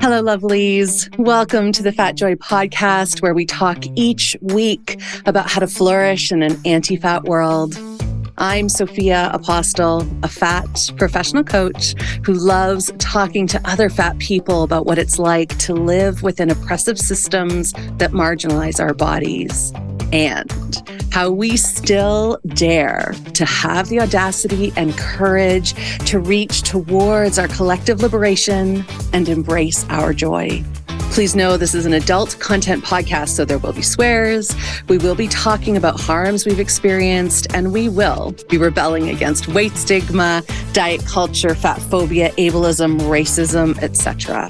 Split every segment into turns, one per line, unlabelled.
Hello, lovelies. Welcome to the Fat Joy podcast, where we talk each week about how to flourish in an anti-fat world. I'm Sophia Apostol, a fat professional coach who loves talking to other fat people about what it's like to live within oppressive systems that marginalize our bodies, and how we still dare to have the audacity and courage to reach towards our collective liberation and embrace our joy. Please know this is an adult content podcast, so there will be swears, we will be talking about harms we've experienced, and we will be rebelling against weight stigma, diet culture, fat phobia, ableism, racism, etc.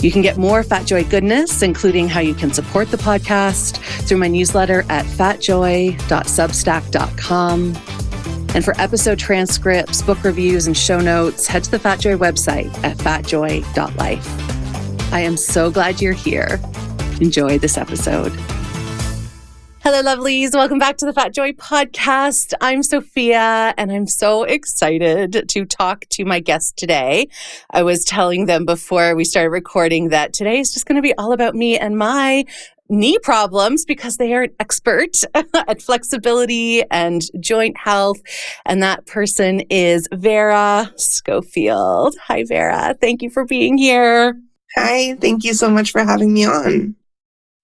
You can get more Fat Joy goodness, including how you can support the podcast, through my newsletter at fatjoy.substack.com. And for episode transcripts, book reviews, and show notes, head to the Fat Joy website at fatjoy.life. I am so glad you're here. Enjoy this episode. Hello, lovelies. Welcome back to the Fat Joy podcast. I'm Sophia, and I'm so excited to talk to my guest today. I was telling them before we started recording that today is just going to be all about me and my knee problems, because they are an expert at flexibility and joint health. And that person is Vera Schofield. Hi, Vera. Thank you for being here.
Hi, thank you so much for having me on.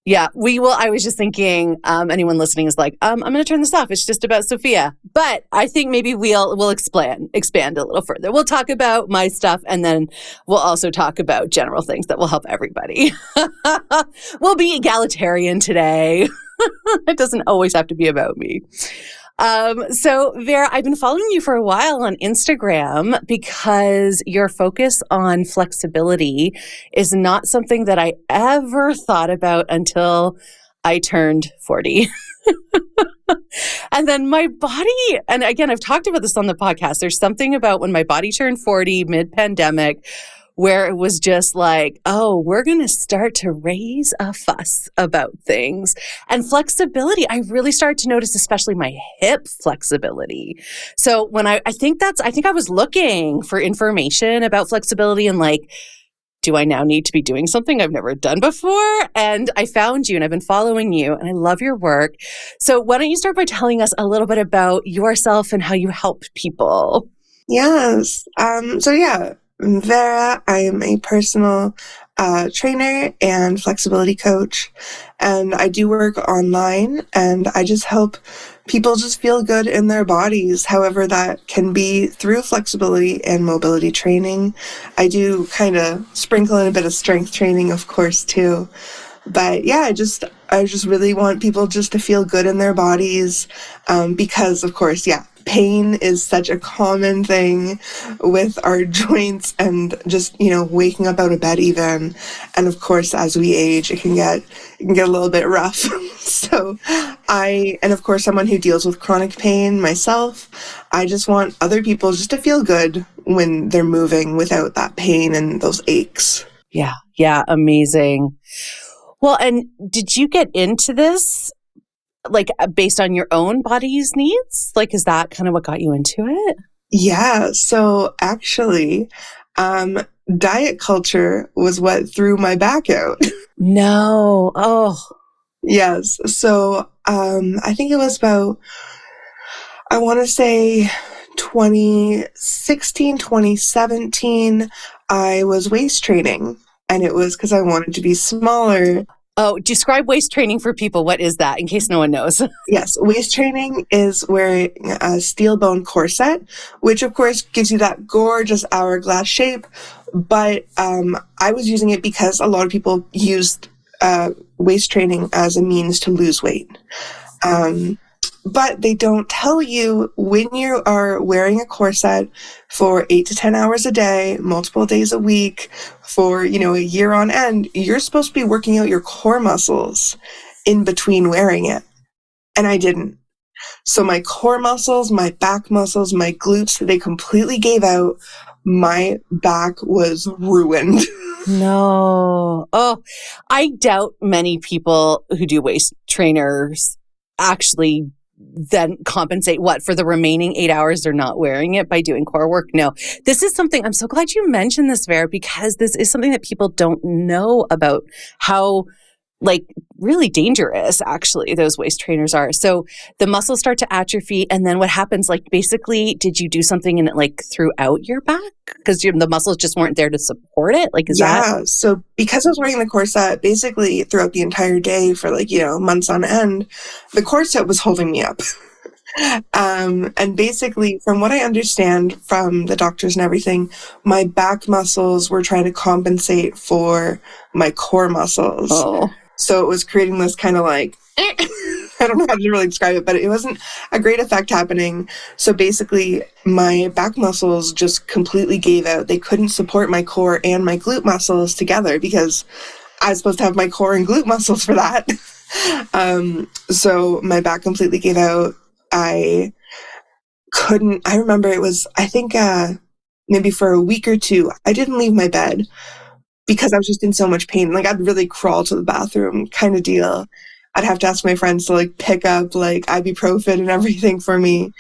Yeah, we will. I was just thinking, anyone listening is like, I'm going to turn this off. It's just about Sophia. But I think maybe we'll expand a little further. We'll talk about my stuff, and then we'll also talk about general things that will help everybody. We'll be egalitarian today. It doesn't always have to be about me. So Vera, I've been following you for a while on Instagram because your focus on flexibility is not something that I ever thought about until I turned 40. And then my body, and again, I've talked about this on the podcast, there's something about when my body turned 40 mid-pandemic where it was just like, oh, we're going to start to raise a fuss about things. And flexibility, I really started to notice, especially my hip flexibility. So when I think I was looking for information about flexibility and like, do I now need to be doing something I've never done before? And I found you, and I've been following you, and I love your work. So why don't you start by telling us a little bit about yourself and how you help people?
Yes. Vera, I am a personal trainer and flexibility coach, and I do work online, and I just help people just feel good in their bodies, however that can be through flexibility and mobility training. I do kind of sprinkle in a bit of strength training, of course, too. But yeah, I just really want people just to feel good in their bodies, because, of course, pain is such a common thing with our joints and just, waking up out of bed even. And of course, as we age, it can get a little bit rough. So and of course, someone who deals with chronic pain myself, I just want other people just to feel good when they're moving without that pain and those aches.
Yeah, amazing. Well, and did you get into this like based on your own body's needs? Like, is that kind of what got you into it?
Yeah. So actually, diet culture was what threw my back out.
No. Oh.
Yes. So, I think it was about, I want to say 2016, 2017, I was waist training, and it was because I wanted to be smaller.
Oh, describe waist training for people. What is that, in case no one knows?
Yes, waist training is wearing a steel bone corset, which of course gives you that gorgeous hourglass shape. But I was using it because a lot of people used waist training as a means to lose weight. But they don't tell you when you are wearing a corset for 8 to 10 hours a day, multiple days a week, for, a year on end, you're supposed to be working out your core muscles in between wearing it. And I didn't. So my core muscles, my back muscles, my glutes, they completely gave out. My back was ruined.
No. Oh, I doubt many people who do waist trainers actually then compensate what for the remaining 8 hours they're not wearing it by doing core work? No, this is something I'm so glad you mentioned this, Vera, because this is something that people don't know about how really dangerous actually those waist trainers are. So the muscles start to atrophy, and then what happens, basically, did you do something in it throughout your back? Because the muscles just weren't there to support it?
So because I was wearing the corset basically throughout the entire day for months on end, the corset was holding me up. And basically, from what I understand from the doctors and everything, my back muscles were trying to compensate for my core muscles.
Oh.
So it was creating this kind of I don't know how to really describe it, but it wasn't a great effect happening. So basically, my back muscles just completely gave out. They couldn't support my core and my glute muscles together because I was supposed to have my core and glute muscles for that. So my back completely gave out. I remember it was, I think, maybe for a week or two, I didn't leave my bed because I was just in so much pain. I'd really crawl to the bathroom kind of deal. I'd have to ask my friends to pick up ibuprofen and everything for me.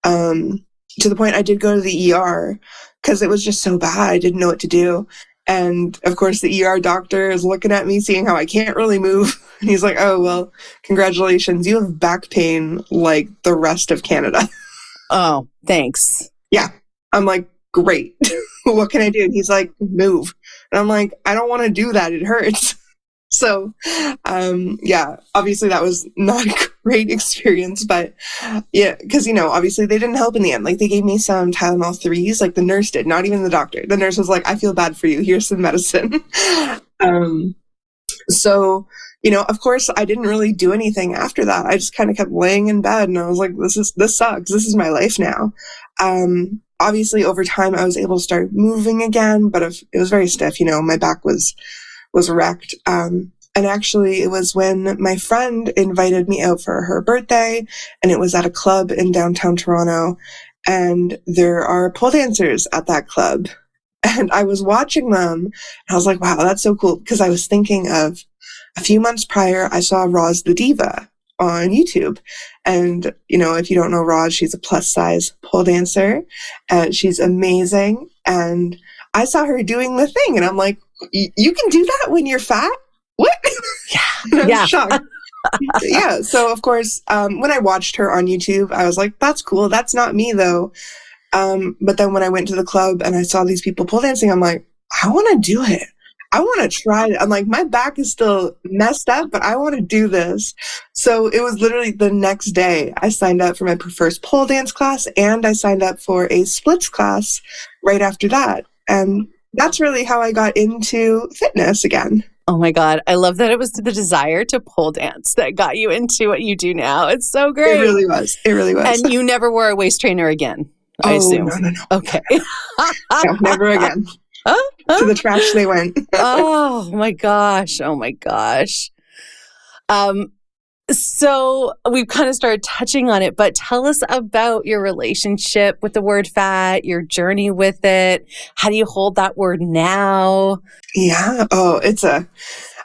To the point I did go to the ER because it was just so bad. I didn't know what to do. And of course the ER doctor is looking at me, seeing how I can't really move. And he's like, "Oh, well, congratulations. You have back pain like the rest of Canada."
Oh, thanks.
Yeah. I'm like, "Great. What can I do?" And he's like, "Move." And I'm like, "I don't want to do that. It hurts." So, obviously that was not a great experience, but yeah, because, obviously they didn't help in the end. They gave me some Tylenol 3s, the nurse did, not even the doctor. The nurse was like, "I feel bad for you. Here's some medicine." So, of course I didn't really do anything after that. I just kind of kept laying in bed and I was like, this sucks. This is my life now. Obviously over time I was able to start moving again, but it was very stiff. My back was wrecked. And actually it was when my friend invited me out for her birthday, and it was at a club in downtown Toronto, and there are pole dancers at that club. And I was watching them and I was like, wow, that's so cool. Because I was thinking of a few months prior, I saw Roz the Diva on YouTube. And, if you don't know Roz, she's a plus size pole dancer and she's amazing. And I saw her doing the thing and I'm like, you can do that when you're fat? What? Yeah. I was shocked. Yeah. So of course, when I watched her on YouTube, I was like, that's cool. That's not me though. But then when I went to the club and I saw these people pole dancing, I'm like, I want to do it. I want to try it. I'm like, my back is still messed up, but I want to do this. So it was literally the next day I signed up for my first pole dance class, and I signed up for a splits class right after that. And that's really how I got into fitness again.
Oh my God. I love that it was the desire to pole dance that got you into what you do now. It's so great.
It really was. It really was.
And you never wore a waist trainer again, I assume.
No.
Okay.
No, never again. To the trash they went.
Oh my gosh. Oh my gosh. So we've kind of started touching on it, but tell us about your relationship with the word fat, your journey with it. How do you hold that word now?
Yeah. Oh,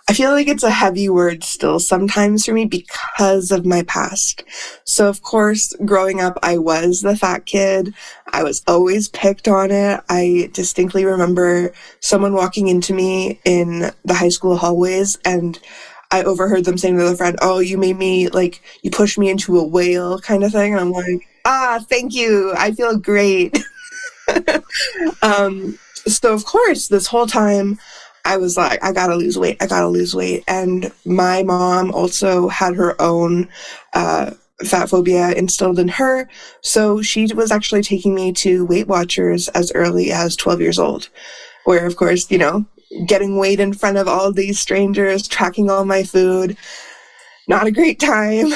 I feel like it's a heavy word still sometimes for me because of my past. So of course, growing up, I was the fat kid. I was always picked on it. I distinctly remember someone walking into me in the high school hallways, and I overheard them saying to their friend, "Oh, you made me, you pushed me into a whale," kind of thing. And I'm like, thank you. I feel great. So of course, this whole time I was like, I gotta lose weight. And my mom also had her own fat phobia instilled in her. So she was actually taking me to Weight Watchers as early as 12 years old, where of course, getting weighed in front of all these strangers, tracking all my food, not a great time.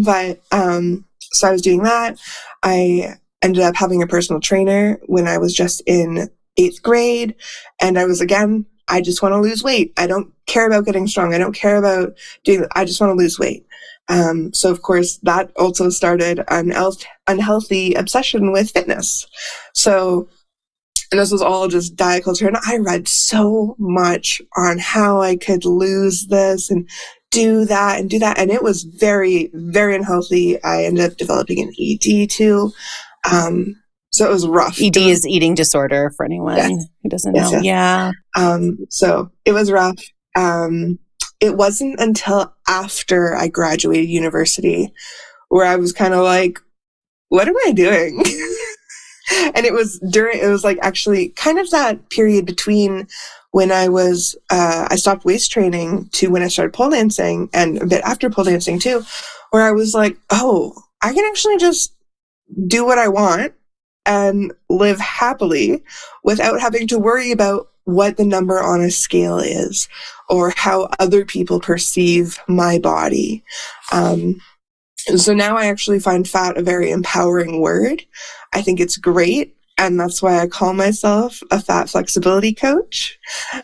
But so I was doing that. I ended up having a personal trainer when I was just in 8th grade. And I just want to lose weight. I don't care about getting strong. I don't care about I just want to lose weight. So of course that also started an unhealthy obsession with fitness. And this was all just diet culture. And I read so much on how I could lose this and do that and do that. And it was very, very unhealthy. I ended up developing an ED too. So it was rough.
ED is eating disorder for anyone who doesn't know.
Yes.
Yeah.
So it was rough. It wasn't until after I graduated university where I was kind of like, what am I doing? And it was like actually kind of that period between when I stopped waist training to when I started pole dancing, and a bit after pole dancing too, where I was like, oh, I can actually just do what I want and live happily without having to worry about what the number on a scale is or how other people perceive my body. So now I actually find fat a very empowering word. I think it's great. And that's why I call myself a fat flexibility coach.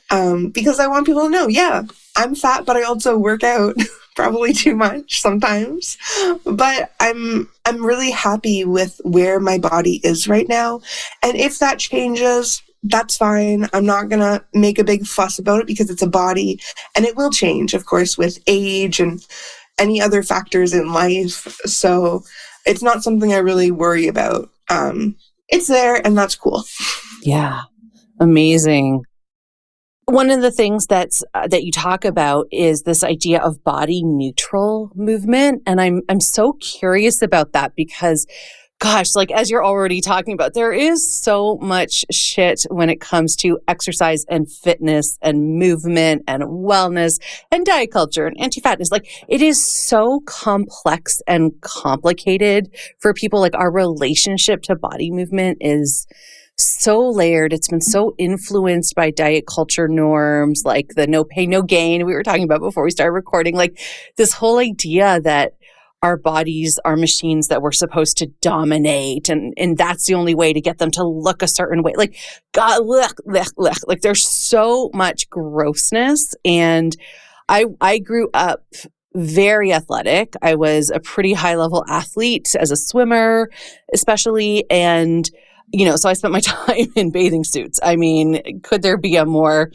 Because I want people to know, yeah, I'm fat, but I also work out probably too much sometimes. But I'm really happy with where my body is right now. And if that changes, that's fine. I'm not going to make a big fuss about it because it's a body, and it will change, of course, with age and any other factors in life. So it's not something I really worry about. It's there, and that's cool.
Yeah. Amazing. One of the things that you talk about is this idea of body neutral movement. And I'm so curious about that because, gosh, like as you're already talking about, there is so much shit when it comes to exercise and fitness and movement and wellness and diet culture and anti-fatness. Like it is so complex and complicated for people. Like our relationship to body movement is so layered. It's been so influenced by diet culture norms, like the no pain, no gain we were talking about before we started recording. Like this whole idea that our bodies are machines that we're supposed to dominate, and that's the only way to get them to look a certain way. Like, God, like there's so much grossness. And I grew up very athletic. I was a pretty high level athlete as a swimmer, especially. And so I spent my time in bathing suits. I mean, could there be a more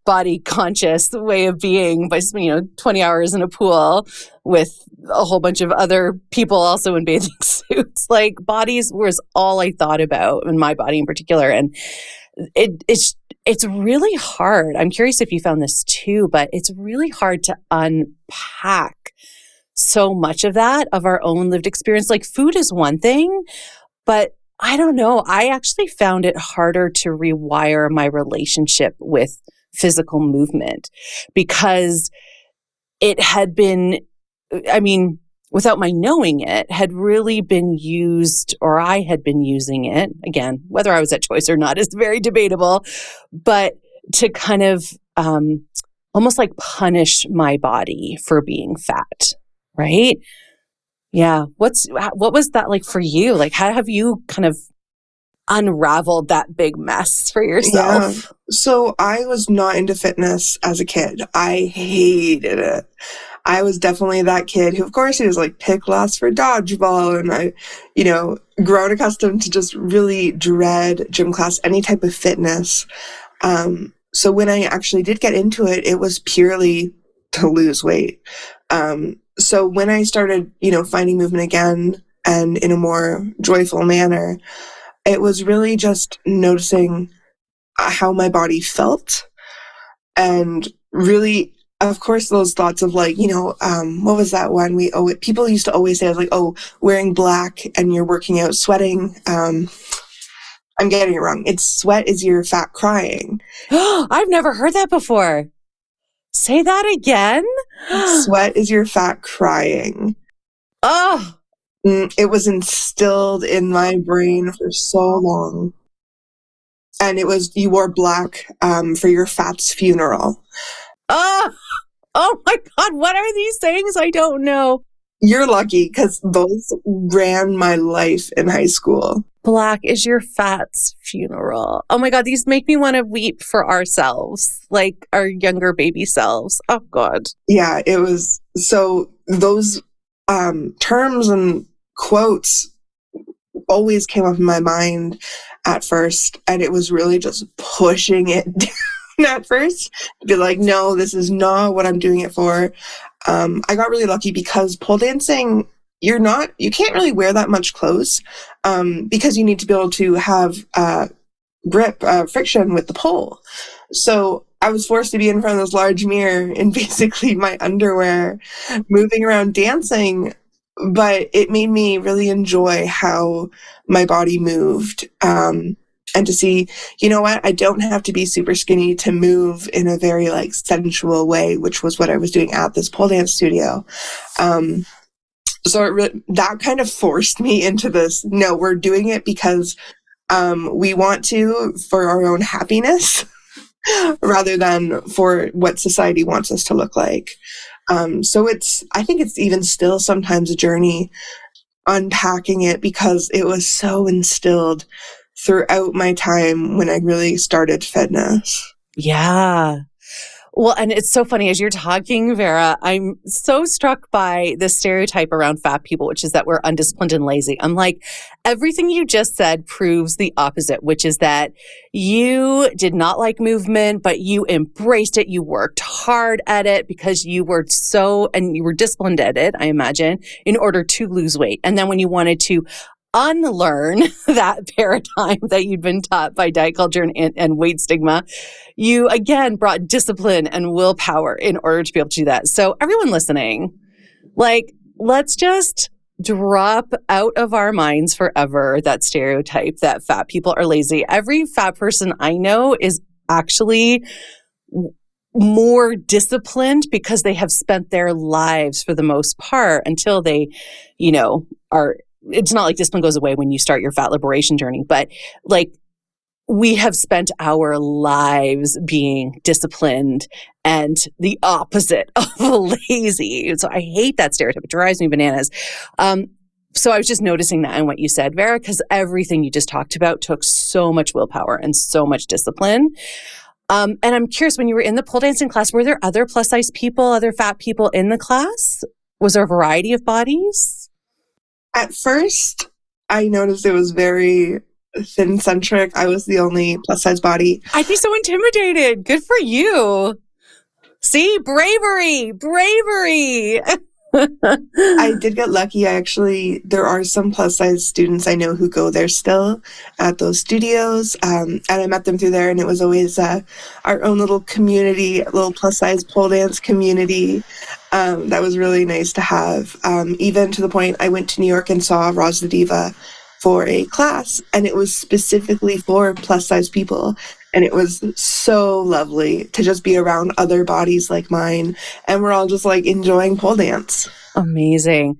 body conscious way of being by 20 hours in a pool with a whole bunch of other people also in bathing suits? Like bodies was all I thought about, and my body in particular. And it's really hard. I'm curious if you found this too, but it's really hard to unpack so much of that, of our own lived experience. Like food is one thing, but I don't know. I actually found it harder to rewire my relationship with physical movement because it had been, without my knowing it, had really been used, or I had been using it. Again, whether I was at choice or not is very debatable, but to kind of almost like punish my body for being fat, right? Yeah. What was that like for you? Like, how have you kind of unraveled that big mess for yourself?
Yeah. So I was not into fitness as a kid. I hated it. I was definitely that kid who, of course, he was like pick last for dodgeball. And I, grown accustomed to just really dread gym class, any type of fitness. So when I actually did get into it, it was purely to lose weight. So when I started, finding movement again and in a more joyful manner, it was really just noticing how my body felt. And really, of course, those thoughts of like, what was that one? People used to always say, I was like, oh, wearing black and you're working out, sweating. I'm getting it wrong. It's sweat is your fat crying.
I've never heard that before. Say that again.
Sweat is your fat crying.
Oh,
it was instilled in my brain for so long. And it was, you wore black for your fat's funeral.
Oh my God. What are these things? I don't know.
You're lucky because those ran my life in high school.
Black is your fat's funeral. Oh my God, these make me want to weep for ourselves, like our younger baby selves. Oh God.
Yeah, it was. So those terms and quotes always came up in my mind at first, and it was really just pushing it at first, be like, no, this is not what I'm doing it for. I got really lucky because pole dancing, you can't really wear that much clothes, because you need to be able to have grip, friction with the pole. So I was forced to be in front of this large mirror in basically my underwear, moving around dancing, but it made me really enjoy how my body moved. And to see, you know what, I don't have to be super skinny to move in a very like sensual way, which was what I was doing at this pole dance studio. So that kind of forced me into this, no, we're doing it because we want to for our own happiness rather than for what society wants us to look like. So I think it's even still sometimes a journey unpacking it because it was so instilled throughout my time when I really started fitness.
Yeah. Well, and it's so funny as you're talking, Vera, I'm so struck by the stereotype around fat people, which is that we're undisciplined and lazy. I'm like, everything you just said proves the opposite, which is that you did not like movement, but you embraced it. You worked hard at it because you were and you were disciplined at it, I imagine, in order to lose weight. And then when you wanted to unlearn that paradigm that you'd been taught by diet culture and weight stigma, you again brought discipline and willpower in order to be able to do that. So everyone listening, like, let's just drop out of our minds forever that stereotype that fat people are lazy. Every fat person I know is actually more disciplined because they have spent their lives for the most part until they, it's not like discipline goes away when you start your fat liberation journey, but like we have spent our lives being disciplined and the opposite of lazy. So I hate that stereotype. It drives me bananas. So I was just noticing that in what you said, Vera, because everything you just talked about took so much willpower and so much discipline. And I'm curious, when you were in the pole dancing class, were there other plus size people, other fat people in the class? Was there a variety of bodies?
At first, I noticed it was very thin-centric. I was the only plus-size body.
I'd be so intimidated. Good for you. See? Bravery.
I did get lucky. There are some plus-size students I know who go there still at those studios. And I met them through there, and it was always our own little community, little plus-size pole dance community. That was really nice to have. Even to the point I went to New York and saw Roz the Diva for a class, and it was specifically for plus-size people. And it was so lovely to just be around other bodies like mine. And we're all just like enjoying pole dance.
Amazing.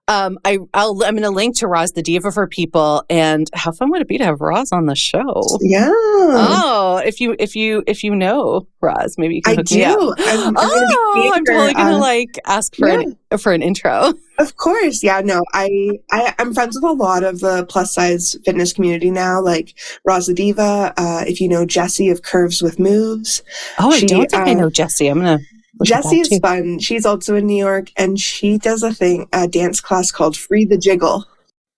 I'm going to link to Roz the Diva for people. And how fun would it be to have Roz on the show?
Yeah.
Oh, if you know Roz, maybe you can hook me up. I'm totally gonna ask for an intro.
Of course. Yeah, no, I'm friends with a lot of the plus size fitness community now, like Roz the Diva, if you know Jessie of Curves with Moves.
Oh, I don't think I know Jessie. I'm gonna
Jessie is fun. She's also in New York, and she does a dance class called Free the Jiggle.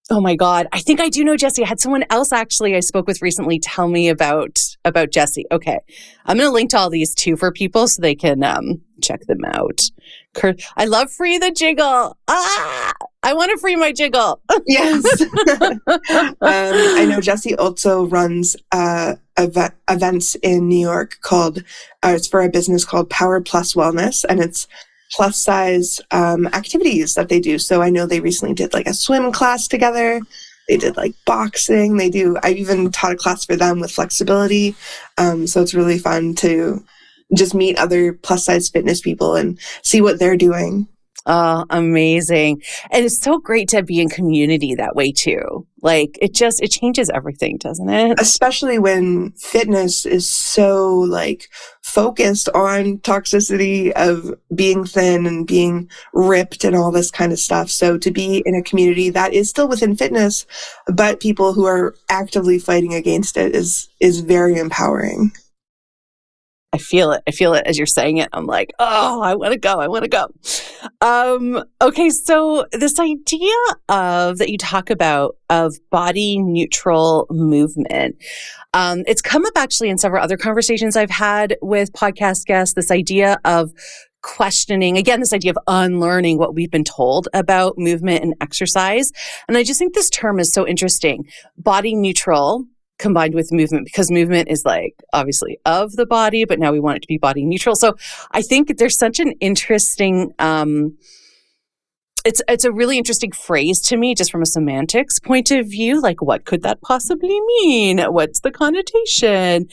Oh my God. I think I do know Jessie. I had someone else actually I spoke with recently tell me about Jessie. Okay. I'm going to link to all these too for people so they can check them out. I love Free the Jiggle. I want to free my jiggle.
Yes. I know Jessie also runs events in New York called, it's for a business called Power Plus Wellness, and it's plus size activities that they do. So I know they recently did like a swim class together. They did like boxing. I even taught a class for them with flexibility. So it's really fun to just meet other plus size fitness people and see what they're doing.
Oh, amazing. And it's so great to be in community that way too. Like it changes everything, doesn't it?
Especially when fitness is so like focused on toxicity of being thin and being ripped and all this kind of stuff. So to be in a community that is still within fitness, but people who are actively fighting against it is very empowering.
I feel it. I feel it as you're saying it. I'm like, oh, I want to go. I want to go. Okay. So this idea of that you talk about of body neutral movement, it's come up actually in several other conversations I've had with podcast guests, this idea of questioning, again, this idea of unlearning what we've been told about movement and exercise. And I just think this term is so interesting. Body neutral combined with movement, because movement is like obviously of the body, but now we want it to be body neutral. So I think there's such an interesting, it's a really interesting phrase to me, just from a semantics point of view. Like, what could that possibly mean? What's the connotation?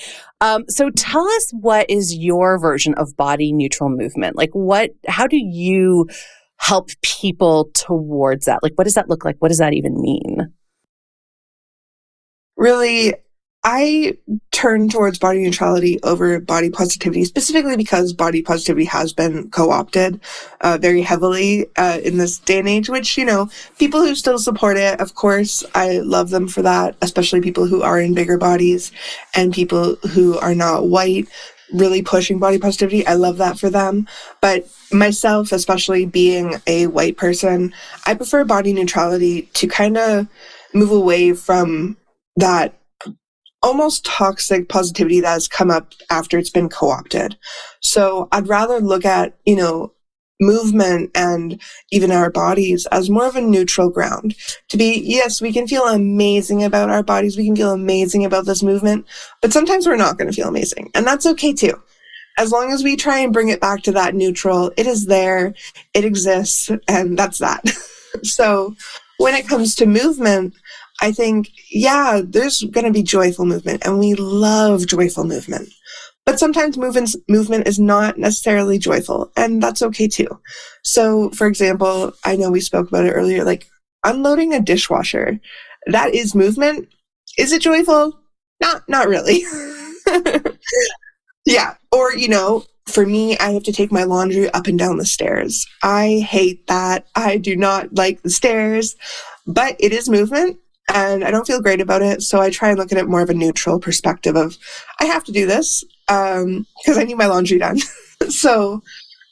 So tell us, what is your version of body neutral movement? Like, how do you help people towards that? Like, what does that look like? What does that even mean?
Really, I turn towards body neutrality over body positivity, specifically because body positivity has been co-opted very heavily in this day and age, which, people who still support it, of course, I love them for that, especially people who are in bigger bodies and people who are not white, really pushing body positivity. I love that for them. But myself, especially being a white person, I prefer body neutrality to kind of move away from that almost toxic positivity that has come up after it's been co-opted. So I'd rather look at, movement and even our bodies as more of a neutral ground. To be, yes, we can feel amazing about our bodies. We can feel amazing about this movement, but sometimes we're not going to feel amazing. And that's okay too. As long as we try and bring it back to that neutral, it is there, it exists, and that's that. So when it comes to movement, I think, there's going to be joyful movement, and we love joyful movement. But sometimes movement is not necessarily joyful, and that's okay too. So, for example, I know we spoke about it earlier, like unloading a dishwasher. That is movement. Is it joyful? Not really. Yeah. Or, for me, I have to take my laundry up and down the stairs. I hate that. I do not like the stairs, but it is movement. And I don't feel great about it. So I try and look at it more of a neutral perspective of, I have to do this because I need my laundry done. So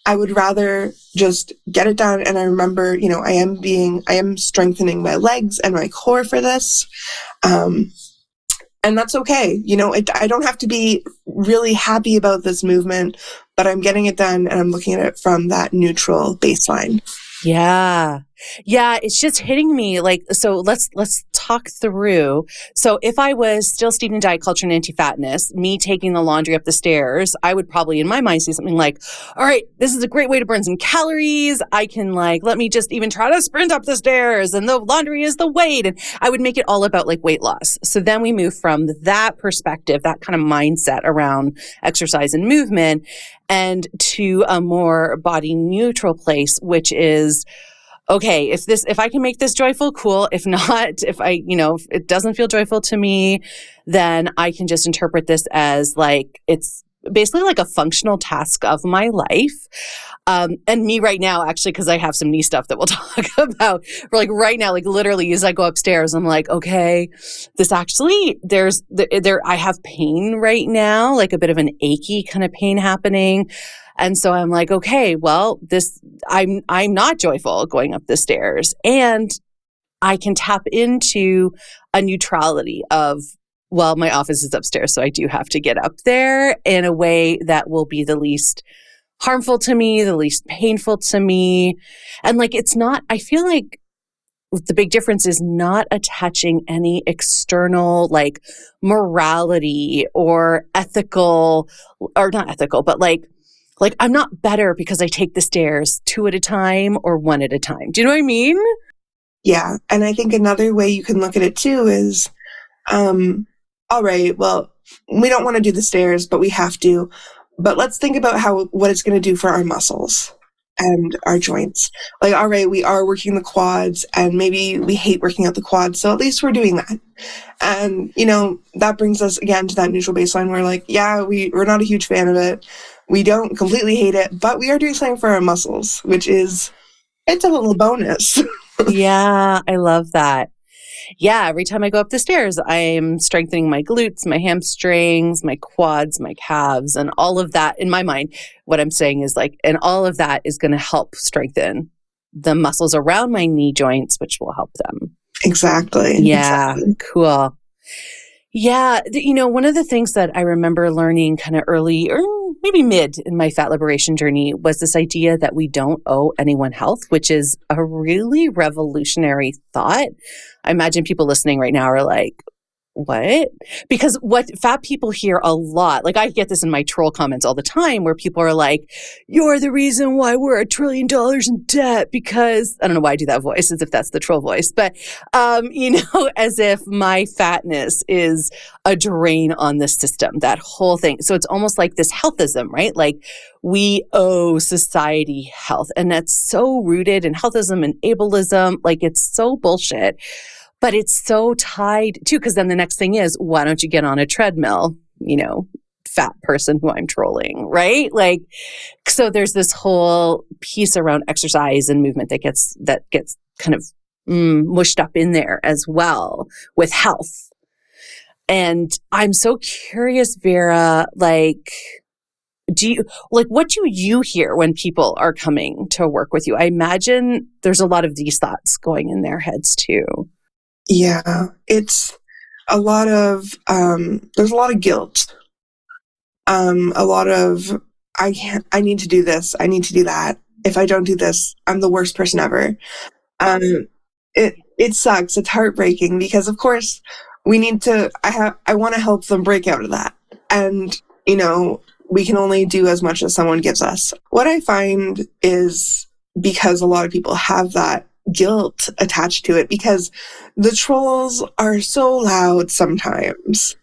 I would rather just get it done. And I remember, I am strengthening my legs and my core for this. And that's okay. I don't have to be really happy about this movement, but I'm getting it done and I'm looking at it from that neutral baseline.
Yeah. Yeah. It's just hitting me like, so let's talk through. So if I was still steeped in diet culture and anti-fatness, me taking the laundry up the stairs, I would probably in my mind say something like, all right, this is a great way to burn some calories. I can let me just even try to sprint up the stairs and the laundry is the weight. And I would make it all about weight loss. So then we move from that perspective, that kind of mindset around exercise and movement, and to a more body neutral place, which is, okay, if I can make this joyful, cool. If not, if it doesn't feel joyful to me, then I can just interpret this as it's basically like a functional task of my life. And me right now, actually, because I have some knee stuff that we'll talk about. For right now, literally as I go upstairs, I'm like, okay, this actually, I have pain right now, a bit of an achy kind of pain happening. And so I'm like, okay, well, I'm not joyful going up the stairs, and I can tap into a neutrality of, well, my office is upstairs, so I do have to get up there in a way that will be the least harmful to me, the least painful to me. And it's not, I feel like the big difference is not attaching any external morality or ethical, or not ethical, but I'm not better because I take the stairs 2 at a time or 1 at a time. Do you know what I mean?
Yeah. And I think another way you can look at it too is, all right, well, we don't want to do the stairs, but we have to. But let's think about what it's going to do for our muscles and our joints. All right, we are working the quads and maybe we hate working out the quads. So at least we're doing that. And, that brings us again to that neutral baseline where we're not a huge fan of it. We don't completely hate it, but we are doing something for our muscles, it's a little bonus.
Yeah, I love that. Yeah, every time I go up the stairs, I'm strengthening my glutes, my hamstrings, my quads, my calves, and all of that. In my mind, what I'm saying is like, and all of that is going to help strengthen the muscles around my knee joints, which will help them.
Exactly.
Yeah,
Exactly.
cool. Yeah, one of the things that I remember learning kind of early or maybe mid in my fat liberation journey was this idea that we don't owe anyone health, which is a really revolutionary thought. I imagine people listening right now are like, what? Because what fat people hear a lot, like I get this in my troll comments all the time where people are like, you're the reason why we're $1 trillion in debt because I don't know why I do that voice as if that's the troll voice, but, as if my fatness is a drain on the system, that whole thing. So it's almost like this healthism, right? Like we owe society health and that's so rooted in healthism and ableism. Like it's so bullshit. But it's so tied too, because then the next thing is, why don't you get on a treadmill, fat person who I'm trolling, right? Like, so there's this whole piece around exercise and movement that gets kind of mushed up in there as well with health. And I'm so curious, Vera, like, what do you hear when people are coming to work with you? I imagine there's a lot of these thoughts going in their heads too.
Yeah, it's a lot of, there's a lot of guilt. A lot of, I need to do this. I need to do that. If I don't do this, I'm the worst person ever. It sucks. It's heartbreaking because of course we need to, I want to help them break out of that. And, we can only do as much as someone gives us. What I find is because a lot of people have that guilt attached to it because the trolls are so loud sometimes.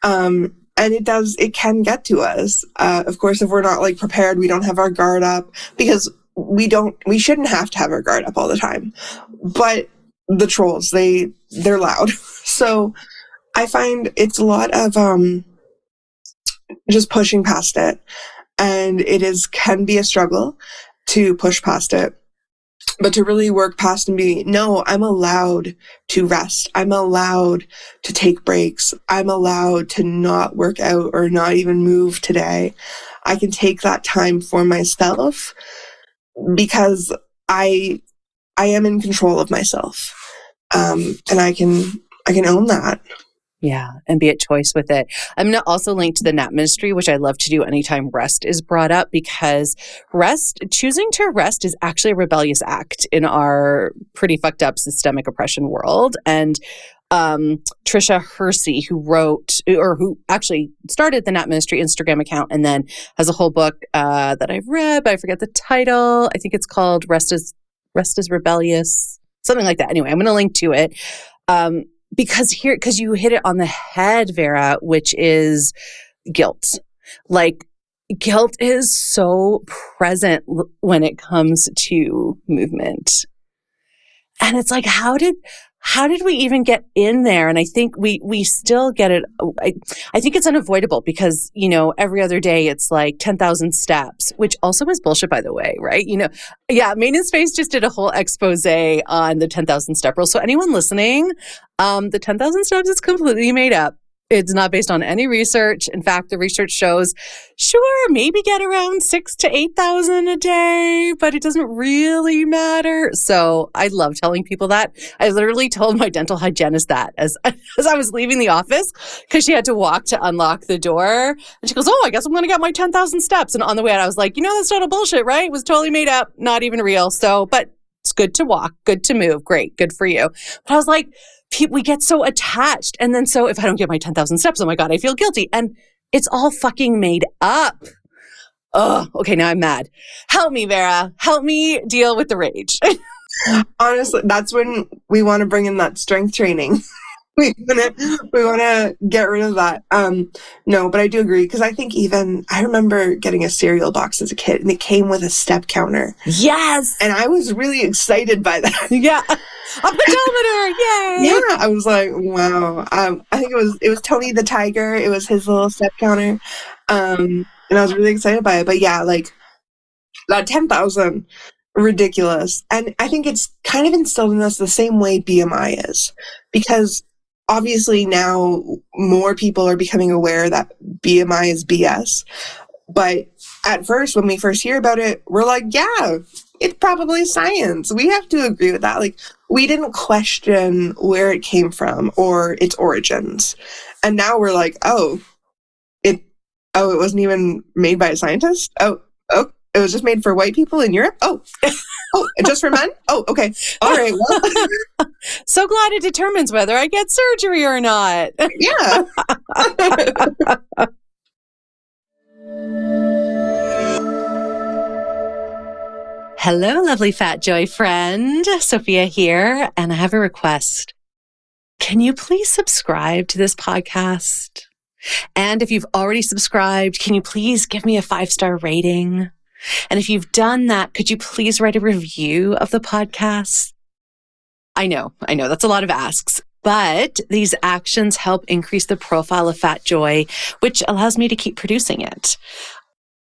And it can get to us. Of course, if we're not like prepared, we don't have our guard up because we shouldn't have to have our guard up all the time. But the trolls, they're loud. So I find it's a lot of, just pushing past it. And can be a struggle to push past it. But to really work past and no, I'm allowed to rest. I'm allowed to take breaks. I'm allowed to not work out or not even move today. I can take that time for myself because I am in control of myself. And I can own that.
Yeah, and be at choice with it. I'm going to also link to the NAP ministry, which I love to do anytime rest is brought up because choosing to rest is actually a rebellious act in our pretty fucked up systemic oppression world. And Trisha Hersey, who actually started the NAP ministry Instagram account and then has a whole book that I've read, but I forget the title. I think it's called Rest is Rebellious, something like that. Anyway, I'm going to link to it. Because you hit it on the head, Vera, which is guilt. Like guilt is so present when it comes to movement. And it's like, how did we even get in there? And I think we still get it. I think it's unavoidable because, every other day it's like 10,000 steps, which also is bullshit, by the way, right? Maintenance Space just did a whole expose on the 10,000 step rule. So anyone listening, the 10,000 steps is completely made up. It's not based on any research. In fact, the research shows, sure, maybe get around 6,000 to 8,000 a day, but it doesn't really matter. So I love telling people that. I literally told my dental hygienist that as I was leaving the office because she had to walk to unlock the door. And she goes, oh, I guess I'm going to get my 10,000 steps. And on the way out, I was like, that's total bullshit, right? It was totally made up, not even real. So, but it's good to walk, good to move. Great. Good for you. But I was like, we get so attached. And then so if I don't get my 10,000 steps, oh my God, I feel guilty. And it's all fucking made up. Oh, okay. Now I'm mad. Help me, Vera. Help me deal with the rage.
Honestly, that's when we want to bring in that strength training. we want to get rid of that. No, but I do agree because I think I remember getting a cereal box as a kid and it came with a step counter.
Yes.
And I was really excited by that.
Yeah. A pedometer. Yay.
Yeah. I was like, wow. I think it was Tony the Tiger. It was his little step counter. And I was really excited by it. But yeah, like that 10,000, ridiculous. And I think it's kind of instilled in us the same way BMI is, because obviously now more people are becoming aware that BMI is BS. But at first, when we first hear about it, we're like, yeah, it's probably science. We have to agree with that. Like, we didn't question where it came from or its origins. And now we're like, it wasn't even made by a scientist? Oh, it was just made for white people in Europe? Oh, just for men? Oh, okay. All right. Well,
so glad it determines whether I get surgery or not.
Yeah.
Hello, lovely Fat Joy friend. Sophia here, and I have a request. Can you please subscribe to this podcast? And if you've already subscribed, can you please give me a 5-star rating? And if you've done that, could you please write a review of the podcast? I know, that's a lot of asks, but these actions help increase the profile of Fat Joy, which allows me to keep producing it.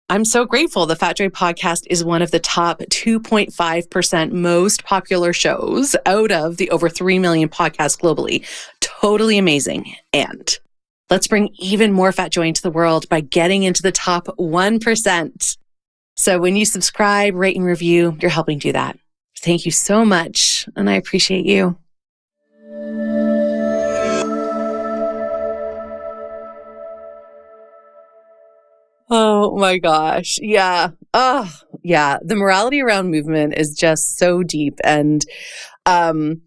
I'm so grateful the Fat Joy podcast is one of the top 2.5% most popular shows out of the over 3 million podcasts globally. Totally amazing. And let's bring even more Fat Joy into the world by getting into the top 1%. So when you subscribe, rate, and review, you're helping do that. Thank you so much, and I appreciate you. Oh my gosh. Yeah. Oh, yeah. The morality around movement is just so deep. And I'm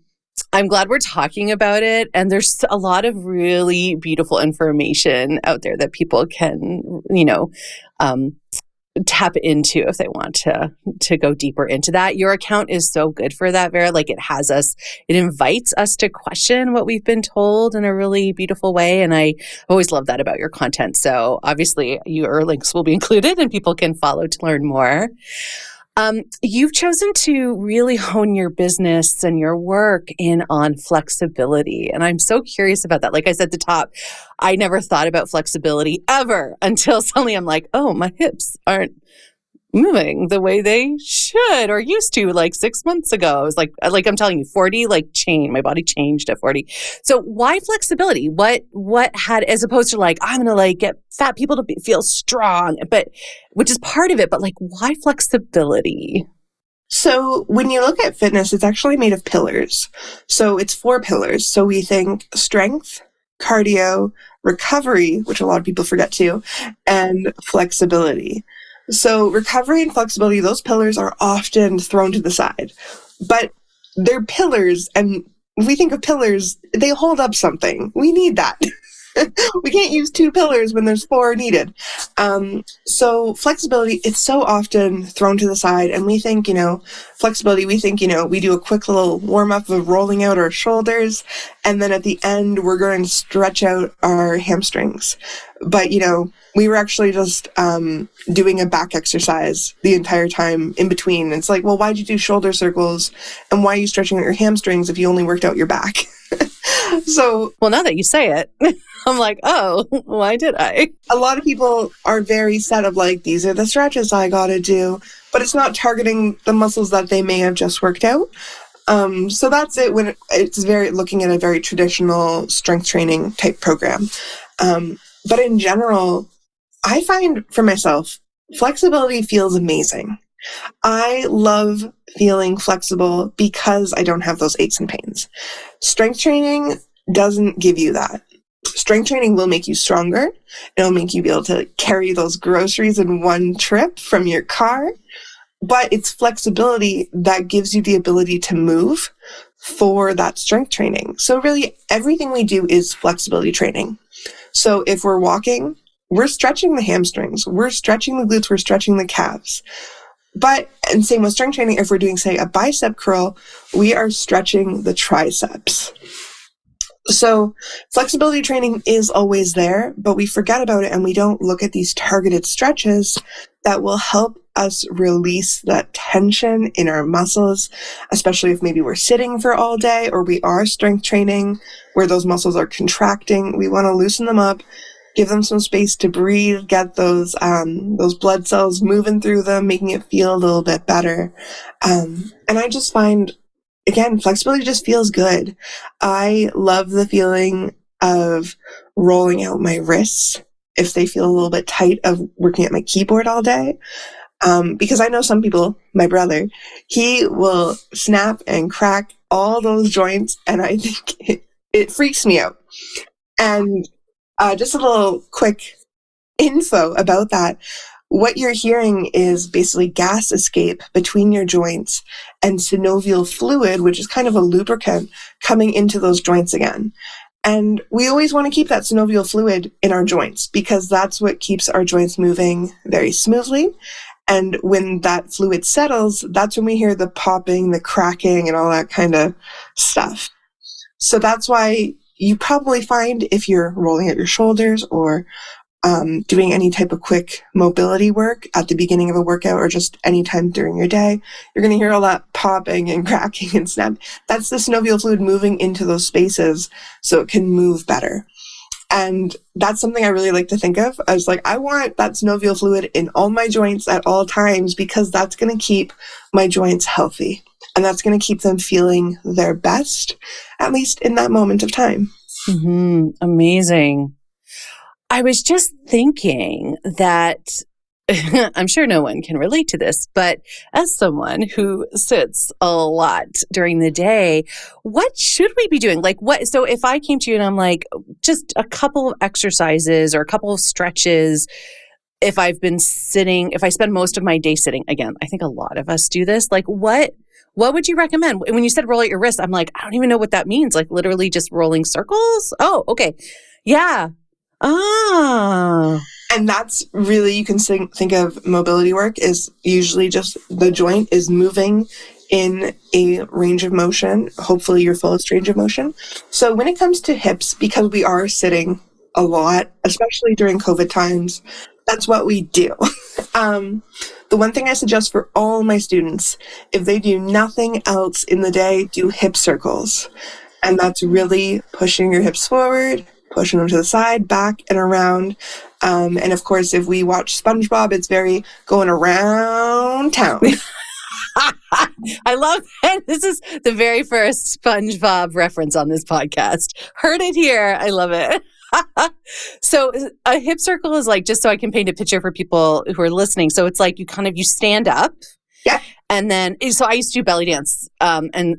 glad we're talking about it. And there's a lot of really beautiful information out there that people can, tap into if they want to go deeper into that. Your account is so good for that, Vera. Like, it invites us to question what we've been told in a really beautiful way. And I always love that about your content. So obviously your links will be included and people can follow to learn more. You've chosen to really hone your business and your work in on flexibility. And I'm so curious about that. Like I said at the top, I never thought about flexibility ever until suddenly I'm like, oh, my hips aren't moving the way they should or used to like 6 months ago. I was like I'm telling you, 40, my body changed at 40. So why flexibility? What had, as opposed to I'm going to get fat people to feel strong, but which is part of it, but why flexibility?
So when you look at fitness, it's actually made of pillars. So it's 4 pillars. So we think strength, cardio, recovery, which a lot of people forget too, and flexibility. So recovery and flexibility, those pillars are often thrown to the side, but they're pillars. And if we think of pillars, they hold up something. We need that. We can't use 2 pillars when there's 4 needed. So flexibility, it's so often thrown to the side. And we think, flexibility, we think, we do a quick little warm up of rolling out our shoulders. And then at the end, we're going to stretch out our hamstrings. But, we were actually just doing a back exercise the entire time in between. It's like, well, why'd you do shoulder circles? And why are you stretching out your hamstrings if you only worked out your back? So,
well, now that you say it, I'm like, oh, why did I?
A lot of people are very set of these are the stretches I got to do, but it's not targeting the muscles that they may have just worked out. So that's it when it's looking at a very traditional strength training type program. But in general, I find for myself, flexibility feels amazing. I love feeling flexible because I don't have those aches and pains. Strength training doesn't give you that. Strength training will make you stronger. It'll make you be able to carry those groceries in one trip from your car. But it's flexibility that gives you the ability to move for that strength training. So really, everything we do is flexibility training. So if we're walking, we're stretching the hamstrings, we're stretching the glutes, we're stretching the calves. And same with strength training, if we're doing, say, a bicep curl, we are stretching the triceps. So flexibility training is always there, but we forget about it and we don't look at these targeted stretches that will help us release that tension in our muscles, especially if maybe we're sitting for all day or we are strength training where those muscles are contracting. We want to loosen them up give them some space to breathe, get those blood cells moving through them, making it feel a little bit better. And I just find, again, flexibility just feels good. I love the feeling of rolling out my wrists if they feel a little bit tight of working at my keyboard all day. Because I know some people, my brother, he will snap and crack all those joints, and I think it freaks me out. And just a little quick info about that. What you're hearing is basically gas escape between your joints and synovial fluid, which is kind of a lubricant, coming into those joints again. And we always want to keep that synovial fluid in our joints because that's what keeps our joints moving very smoothly. And when that fluid settles, that's when we hear the popping, the cracking, and all that kind of stuff. So that's why you probably find if you're rolling at your shoulders or doing any type of quick mobility work at the beginning of a workout or just any time during your day, you're going to hear all that popping and cracking and snap. That's the synovial fluid moving into those spaces so it can move better. And that's something I really like to think of. I was like, I want that synovial fluid in all my joints at all times because that's going to keep my joints healthy. And that's going to keep them feeling their best, at least in that moment of time.
Mm-hmm. Amazing. I was just thinking that I'm sure no one can relate to this, but as someone who sits a lot during the day, what should we be doing? Like what? So if I came to you and I'm like, just a couple of exercises or a couple of stretches, if I've been sitting, if I spend most of my day sitting, again, I think a lot of us do this. Like what would you recommend? When you said roll out your wrist, I'm like, I don't even know what that means. Like literally just rolling circles? Oh, okay. Yeah. Ah.
And that's really, you can think of mobility work is usually just the joint is moving in a range of motion, hopefully your fullest range of motion. So when it comes to hips, because we are sitting a lot, especially during COVID times, that's what we do. The one thing I suggest for all my students, if they do nothing else in the day, do hip circles. And that's really pushing your hips forward, pushing them to the side, back, and around. And of course, if we watch SpongeBob, it's very going around town.
I love it. This is the very first SpongeBob reference on this podcast. Heard it here. I love it. So a hip circle is like, just so I can paint a picture for people who are listening. So it's like you stand up.
Yeah.
And then, so I used to do belly dance and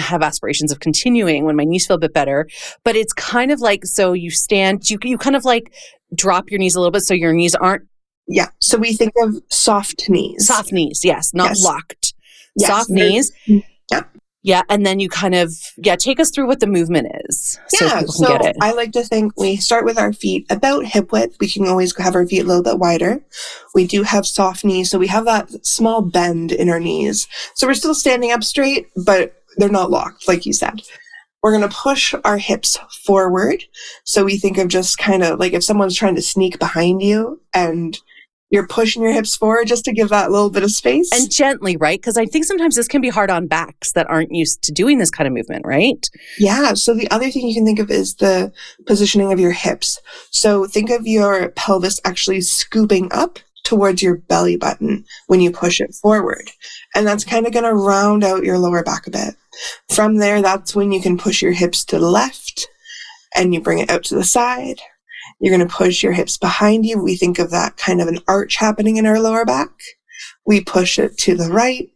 have aspirations of continuing when my knees feel a bit better. But it's kind of like, so you stand, you kind of like drop your knees a little bit so your knees aren't.
Yeah. So we think of soft knees.
Soft knees, yes. Not locked.
Yes.
Soft knees.
Yeah.
Yeah. And then you kind of, take us through what the movement is.
Yeah.
So people can get it.
I like to think we start with our feet about hip width. We can always have our feet a little bit wider. We do have soft knees. So we have that small bend in our knees. So we're still standing up straight, but they're not locked, like you said. We're going to push our hips forward. So we think of just kind of like if someone's trying to sneak behind you and you're pushing your hips forward just to give that little bit of space.
And gently, right? Because I think sometimes this can be hard on backs that aren't used to doing this kind of movement, right?
Yeah. So the other thing you can think of is the positioning of your hips. So think of your pelvis actually scooping up towards your belly button when you push it forward. And that's kind of going to round out your lower back a bit. From there, that's when you can push your hips to the left and you bring it out to the side. You're going to push your hips behind you. We think of that kind of an arch happening in our lower back. We push it to the right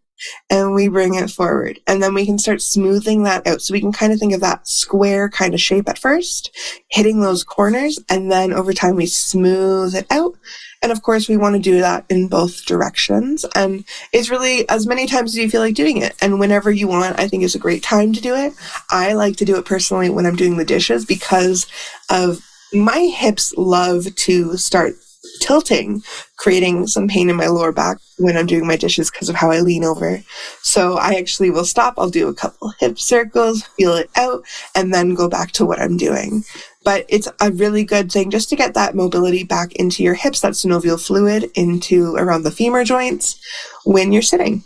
and we bring it forward. And then we can start smoothing that out. So we can kind of think of that square kind of shape at first, hitting those corners. And then over time, we smooth it out. And of course, we want to do that in both directions. And it's really as many times as you feel like doing it. And whenever you want, I think is a great time to do it. I like to do it personally when I'm doing the dishes because of my hips love to start tilting, creating some pain in my lower back when I'm doing my dishes because of how I lean over. So I actually will stop. I'll do a couple hip circles, feel it out, and then go back to what I'm doing. But it's a really good thing just to get that mobility back into your hips, that synovial fluid into around the femur joints when you're sitting.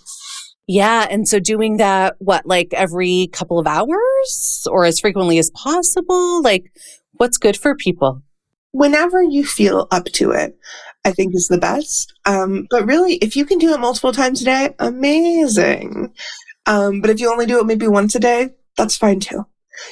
Yeah. And so doing that, like every couple of hours or as frequently as possible? Like what's good for people?
whenever you feel up to it, I think is the best. But really, if you can do it multiple times a day, amazing. But if you only do it maybe once a day, that's fine too.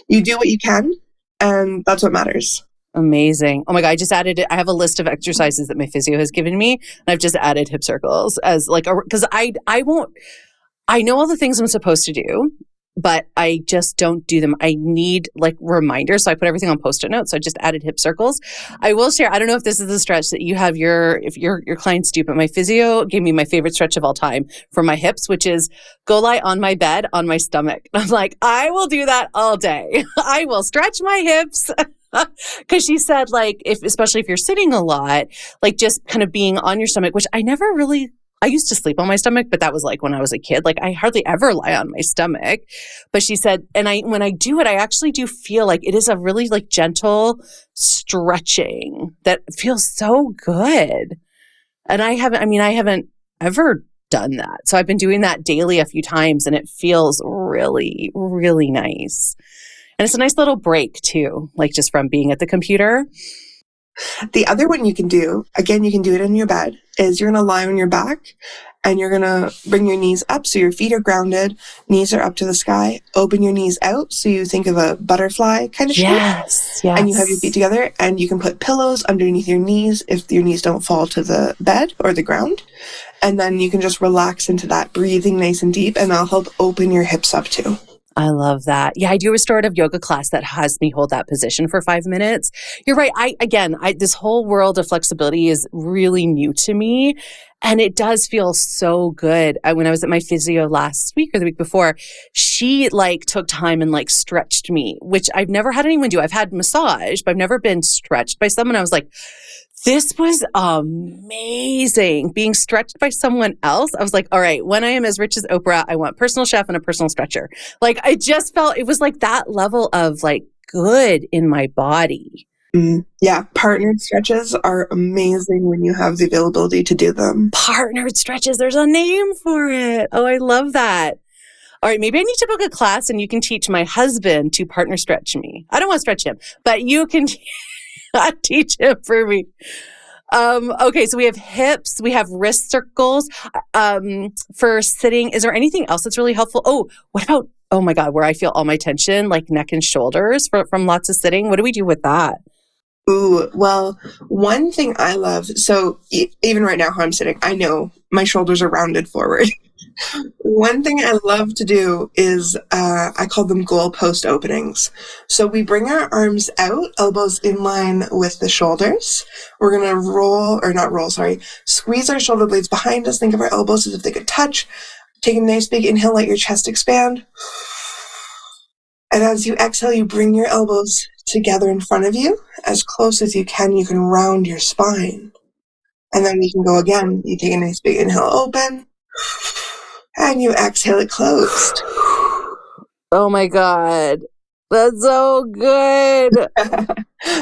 You do what you can, and that's what matters.
Amazing. Oh my God. I just added it. I have a list of exercises that my physio has given me. And I've just added hip circles as like, because I know all the things I'm supposed to do, but I just don't do them. I need like reminders. So I put everything on Post-it notes. So I just added hip circles. I will share, I don't know if this is the stretch that you have if your clients do, but my physio gave me my favorite stretch of all time for my hips, which is go lie on my bed on my stomach. I'm like, I will do that all day. I will stretch my hips. Because she said, like, especially if you're sitting a lot, like just kind of being on your stomach, which I used to sleep on my stomach, but that was like when I was a kid. Like I hardly ever lie on my stomach. But she said, and when I do it, I actually do feel like it is a really like gentle stretching that feels so good. And I haven't ever done that. So I've been doing that daily a few times and it feels really, really nice. And it's a nice little break too, like just from being at the computer.
The other one you can do, again, you can do it in your bed, is you're going to lie on your back and you're going to bring your knees up so your feet are grounded, knees are up to the sky, open your knees out so you think of a butterfly kind of shape.
Yes.
And you have your feet together and you can put pillows underneath your knees if your knees don't fall to the bed or the ground. And then you can just relax into that, breathing nice and deep, and that'll help open your hips up too.
I love that. Yeah, I do a restorative yoga class that has me hold that position for 5 minutes. You're right. This whole world of flexibility is really new to me. And it does feel so good. When I was at my physio last week or the week before, she like took time and like stretched me, which I've never had anyone do. I've had massage, but I've never been stretched by someone. I was like, this was amazing. Being stretched by someone else. I was like, all right, when I am as rich as Oprah, I want a personal chef and a personal stretcher. Like, I just felt it was like that level of like good in my body.
Yeah. Partnered stretches are amazing when you have the availability to do them.
Partnered stretches. There's a name for it. Oh, I love that. All right, maybe I need to book a class and you can teach my husband to partner stretch me. I don't want to stretch him, but you can teach him for me. Okay, so we have hips, we have wrist circles for sitting. Is there anything else that's really helpful? Oh, what about, oh my God, where I feel all my tension, like neck and shoulders from lots of sitting? What do we do with that?
Ooh, well, one thing I love, so even right now how I'm sitting, I know my shoulders are rounded forward. One thing I love to do is, I call them goalpost openings. So we bring our arms out, elbows in line with the shoulders. We're going to squeeze our shoulder blades behind us. Think of our elbows as if they could touch. Take a nice big inhale, let your chest expand. And as you exhale, you bring your elbows together in front of you. As close as you can round your spine. And then we can go again. You take a nice big inhale, open. And you exhale it closed.
Oh my God. That's so good.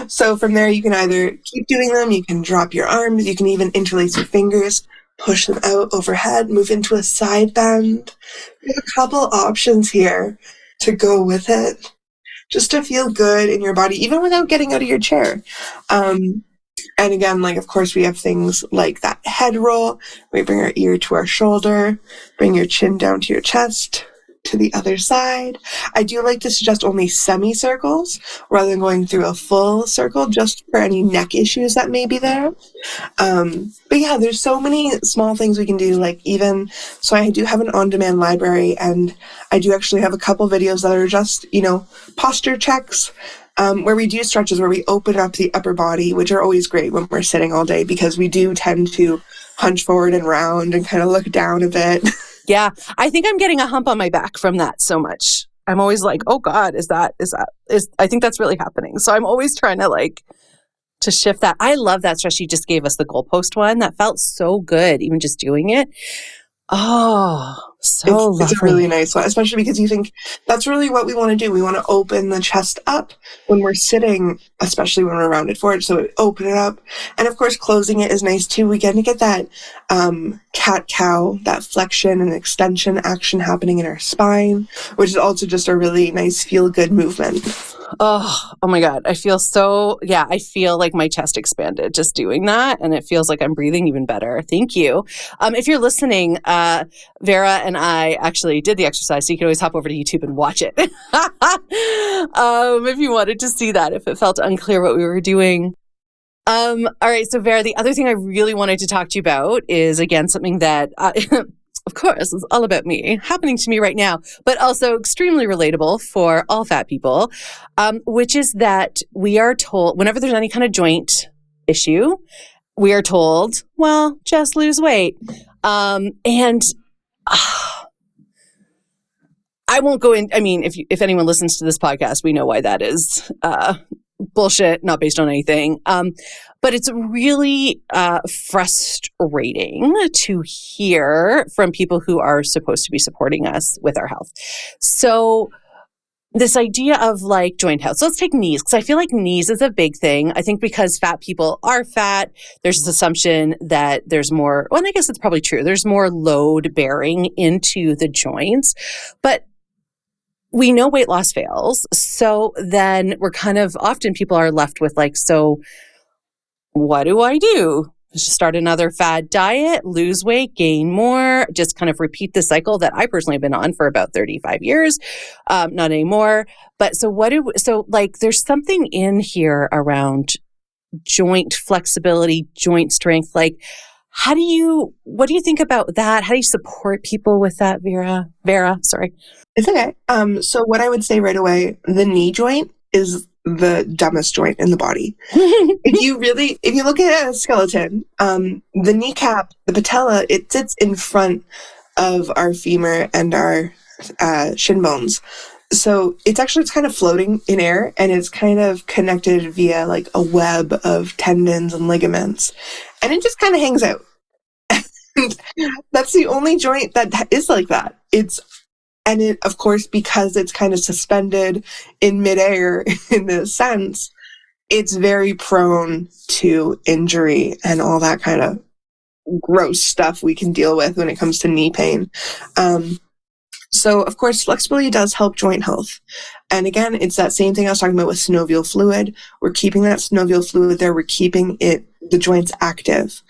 So from there, you can either keep doing them, you can drop your arms, you can even interlace your fingers, push them out overhead, move into a side bend. We have a couple options here to go with it, just to feel good in your body, even without getting out of your chair. And again, like, of course, we have things like that head roll. We bring our ear to our shoulder, bring your chin down to your chest, to the other side. I do like to suggest only semicircles rather than going through a full circle, just for any neck issues that may be there. But yeah, there's so many small things we can do. Like so I do have an on-demand library, and I do actually have a couple videos that are just, posture checks, where we do stretches where we open up the upper body, which are always great when we're sitting all day because we do tend to hunch forward and round and kind of look down a bit.
Yeah, I think I'm getting a hump on my back from that so much. I'm always like, oh God, I think that's really happening. So I'm always trying to shift that. I love that stretch. You just gave us the goalpost one. That felt so good, even just doing it. Oh, so lovely.
It's a really nice one, especially because you think that's really what we want to do. We want to open the chest up when we're sitting, especially when we're rounded forward. So open it up. And of course, closing it is nice too. We get to get that cat-cow, that flexion and extension action happening in our spine, which is also just a really nice feel-good movement.
Oh my God. I feel I feel like my chest expanded just doing that. And it feels like I'm breathing even better. Thank you. If you're listening, Vera and I actually did the exercise. So you can always hop over to YouTube and watch it. If you wanted to see that, if it felt unclear what we were doing. All right. So Vera, the other thing I really wanted to talk to you about is, again, something that of course, it's all about me, happening to me right now, but also extremely relatable for all fat people, which is that we are told whenever there's any kind of joint issue, we are told, well, just lose weight. And I won't go in. I mean, if anyone listens to this podcast, we know why that is bullshit, not based on anything. But it's really frustrating to hear from people who are supposed to be supporting us with our health. So this idea of like joint health. So let's take knees, because I feel like knees is a big thing. I think because fat people are fat, there's this assumption that there's more, well, and I guess it's probably true. There's more load bearing into the joints, but we know weight loss fails. So then we're kind of, often people are left with like, so what do I do? Just start another fad diet, lose weight, gain more, just kind of repeat the cycle that I personally have been on for about 35 years. Not anymore. But so there's something in here around joint flexibility, joint strength. Like, what do you think about that? How do you support people with that, Vera, sorry.
It's okay. So what I would say right away, the knee joint is the dumbest joint in the body. If you look at a skeleton, the kneecap, the patella, it sits in front of our femur and our shin bones. So it's kind of floating in air, and it's kind of connected via like a web of tendons and ligaments, and it just kind of hangs out. That's the only joint that is like that. And it, of course, because it's kind of suspended in midair in a sense, it's very prone to injury and all that kind of gross stuff we can deal with when it comes to knee pain. So, of course, flexibility does help joint health. And again, it's that same thing I was talking about with synovial fluid. We're keeping that synovial fluid there. We're keeping the joints active.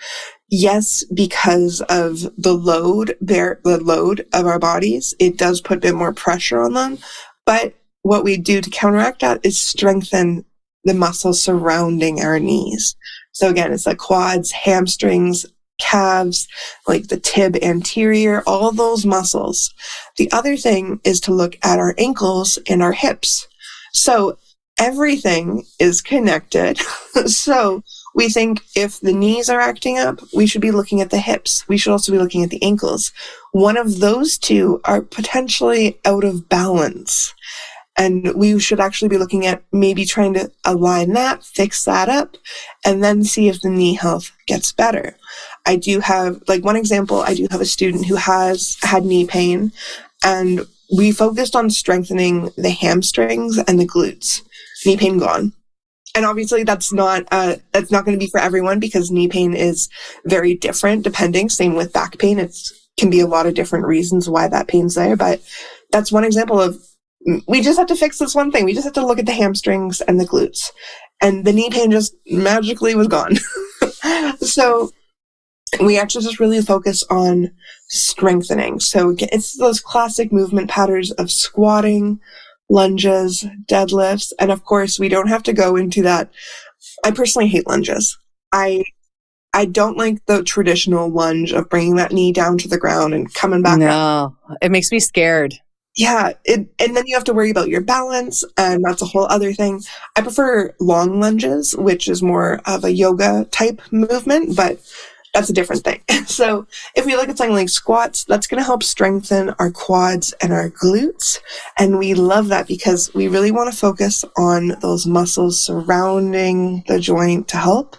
Yes, because of the load of our bodies, it does put a bit more pressure on them. But what we do to counteract that is strengthen the muscles surrounding our knees. So again, it's like quads, hamstrings, calves, like the tib anterior, all those muscles. The other thing is to look at our ankles and our hips. So everything is connected. So we think if the knees are acting up, we should be looking at the hips. We should also be looking at the ankles. One of those two are potentially out of balance. And we should actually be looking at maybe trying to align that, fix that up, and then see if the knee health gets better. I do have, like one example, I do have a student who has had knee pain, and we focused on strengthening the hamstrings and the glutes. Knee pain gone. And obviously that's not going to be for everyone, because knee pain is very different depending. Same with back pain. It can be a lot of different reasons why that pain's there. But that's one example of, we just have to fix this one thing. We just have to look at the hamstrings and the glutes. And the knee pain just magically was gone. So we actually just really focus on strengthening. So it's those classic movement patterns of squatting, lunges, deadlifts, and of course, we don't have to go into that. I personally hate lunges. I don't like the traditional lunge of bringing that knee down to the ground and coming back up.
No, it makes me scared.
Yeah, and then you have to worry about your balance, and that's a whole other thing. I prefer long lunges, which is more of a yoga type movement, but that's a different thing. So if we look at something like squats, that's going to help strengthen our quads and our glutes. And we love that because we really want to focus on those muscles surrounding the joint to help.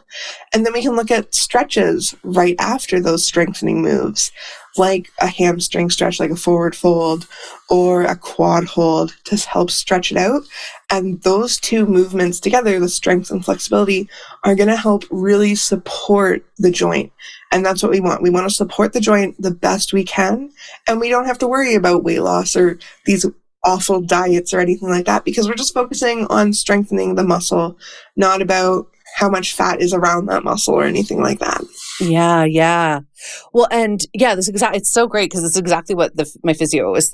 And then we can look at stretches right after those strengthening moves, like a hamstring stretch, like a forward fold, or a quad hold to help stretch it out. And those two movements together, the strength and flexibility, are going to help really support the joint. And that's what we want. We want to support the joint the best we can. And we don't have to worry about weight loss or these awful diets or anything like that, because we're just focusing on strengthening the muscle, not about how much fat is around that muscle or anything like that.
Yeah, yeah. Well, and yeah, it's so great because it's exactly what my physio was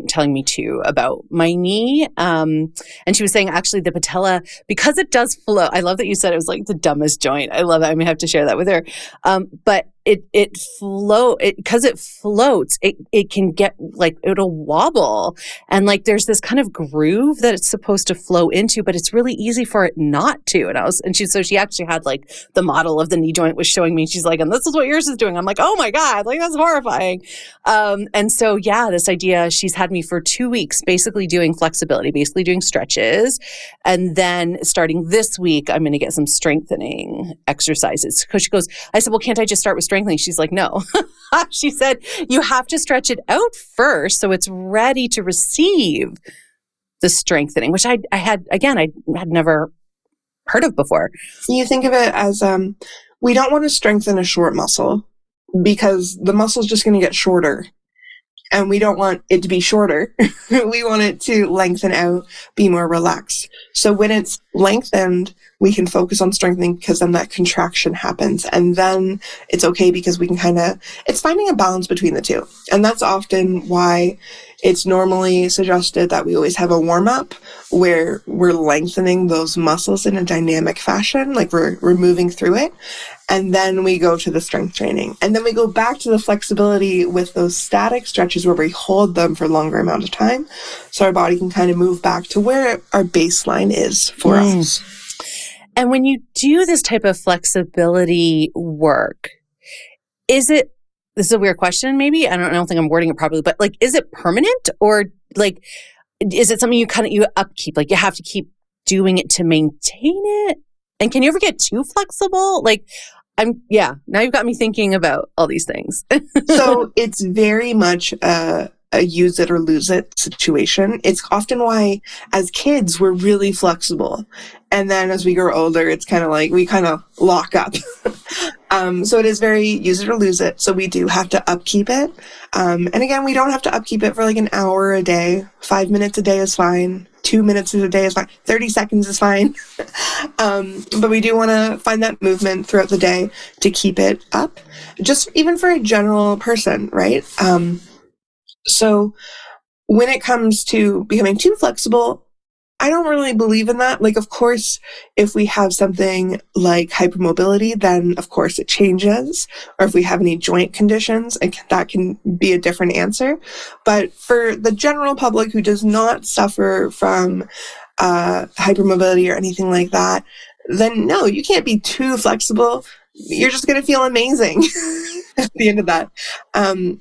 telling me too about my knee. And she was saying actually the patella, because it does flow. I love that you said it was like the dumbest joint. I love that. I'm gonna have to share that with her. But because it floats, it can get like, it'll wobble. And like, there's this kind of groove that it's supposed to flow into, but it's really easy for it not to. So she actually had like the model of the knee joint was showing me. She's like, and this is what yours is doing. I'm like, oh my God, like that's horrifying. And so, yeah, this idea, she's had me for 2 weeks, basically doing flexibility, basically doing stretches. And then starting this week, I'm going to get some strengthening exercises. Because she goes, I said, well, can't I just start with strengthening? She's like, no. She said, you have to stretch it out first so it's ready to receive the strengthening, which I had never heard of before.
You think of it as we don't want to strengthen a short muscle because the muscle is just going to get shorter. And we don't want it to be shorter. We want it to lengthen out, be more relaxed. So when it's lengthened, we can focus on strengthening because then that contraction happens. And then it's okay because we can it's finding a balance between the two. And that's often why it's normally suggested that we always have a warm-up where we're lengthening those muscles in a dynamic fashion, like we're moving through it. And then we go to the strength training. And then we go back to the flexibility with those static stretches where we hold them for a longer amount of time. So our body can kind of move back to where our baseline is for us.
And when you do this type of flexibility work, this is a weird question maybe, I don't think I'm wording it properly, but like, is it permanent or like, is it something you upkeep? Like you have to keep doing it to maintain it? And can you ever get too flexible? Like, now you've got me thinking about all these things.
So it's very much a use it or lose it situation. It's often why as kids, we're really flexible. And then as we grow older, it's kind of like we kind of lock up. So it is very use it or lose it. So we do have to upkeep it. And again, we don't have to upkeep it for like an hour a day. 5 minutes a day is fine. 2 minutes a day is fine. 30 seconds is fine. But we do want to find that movement throughout the day to keep it up, just even for a general person, right? So when it comes to becoming too flexible, I don't really believe in that. Like, of course, if we have something like hypermobility, then of course it changes. Or if we have any joint conditions, that can be a different answer. But for the general public who does not suffer from hypermobility or anything like that, then no, you can't be too flexible. You're just going to feel amazing at the end of that.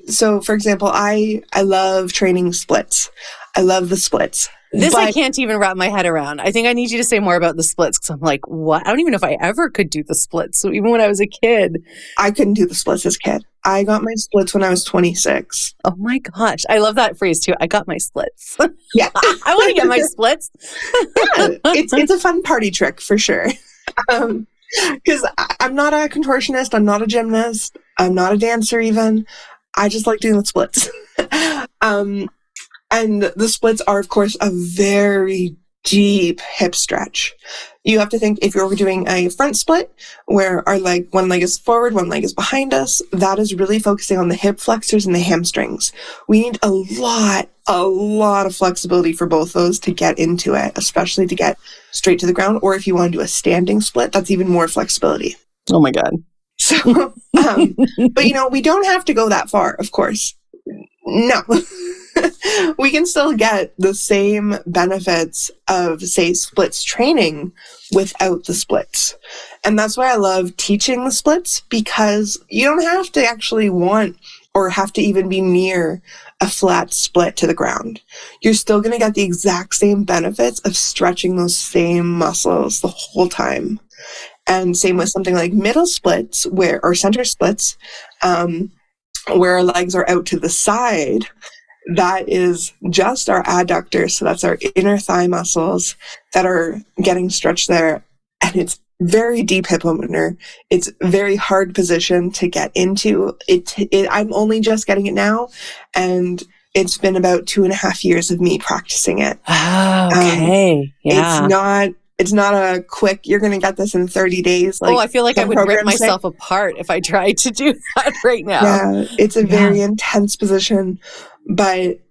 So for example, I love training splits. I love the splits.
I can't even wrap my head around. I think I need you to say more about the splits because I'm like, what? I don't even know if I ever could do the splits. So even when I was a kid.
I couldn't do the splits as a kid. I got my splits when I was 26.
Oh my gosh. I love that phrase too. I got my splits.
Yeah.
I want to get my splits.
Yeah, it's a fun party trick for sure. Because I'm not a contortionist. I'm not a gymnast. I'm not a dancer even. I just like doing the splits. And the splits are, of course, a very deep hip stretch. You have to think if you're doing a front split where one leg is forward, one leg is behind us, that is really focusing on the hip flexors and the hamstrings. We need a lot of flexibility for both those to get into it, especially to get straight to the ground. Or if you want to do a standing split, that's even more flexibility.
Oh my God.
So, but we don't have to go that far, of course. No. We can still get the same benefits of, say, splits training without the splits. And that's why I love teaching the splits, because you don't have to actually want or have to even be near a flat split to the ground. You're still going to get the exact same benefits of stretching those same muscles the whole time. And same with something like middle splits or center splits, where our legs are out to the side. That is just our adductors. So that's our inner thigh muscles that are getting stretched there. And it's very deep hip opener. It's a very hard position to get into. I'm only just getting it now. And it's been about 2.5 years of me practicing it.
Oh, okay. Yeah.
It's not a quick, you're going to get this in 30 days. Like
I feel like I would rip myself apart if I tried to do that right now.
Yeah, it's a very intense position. But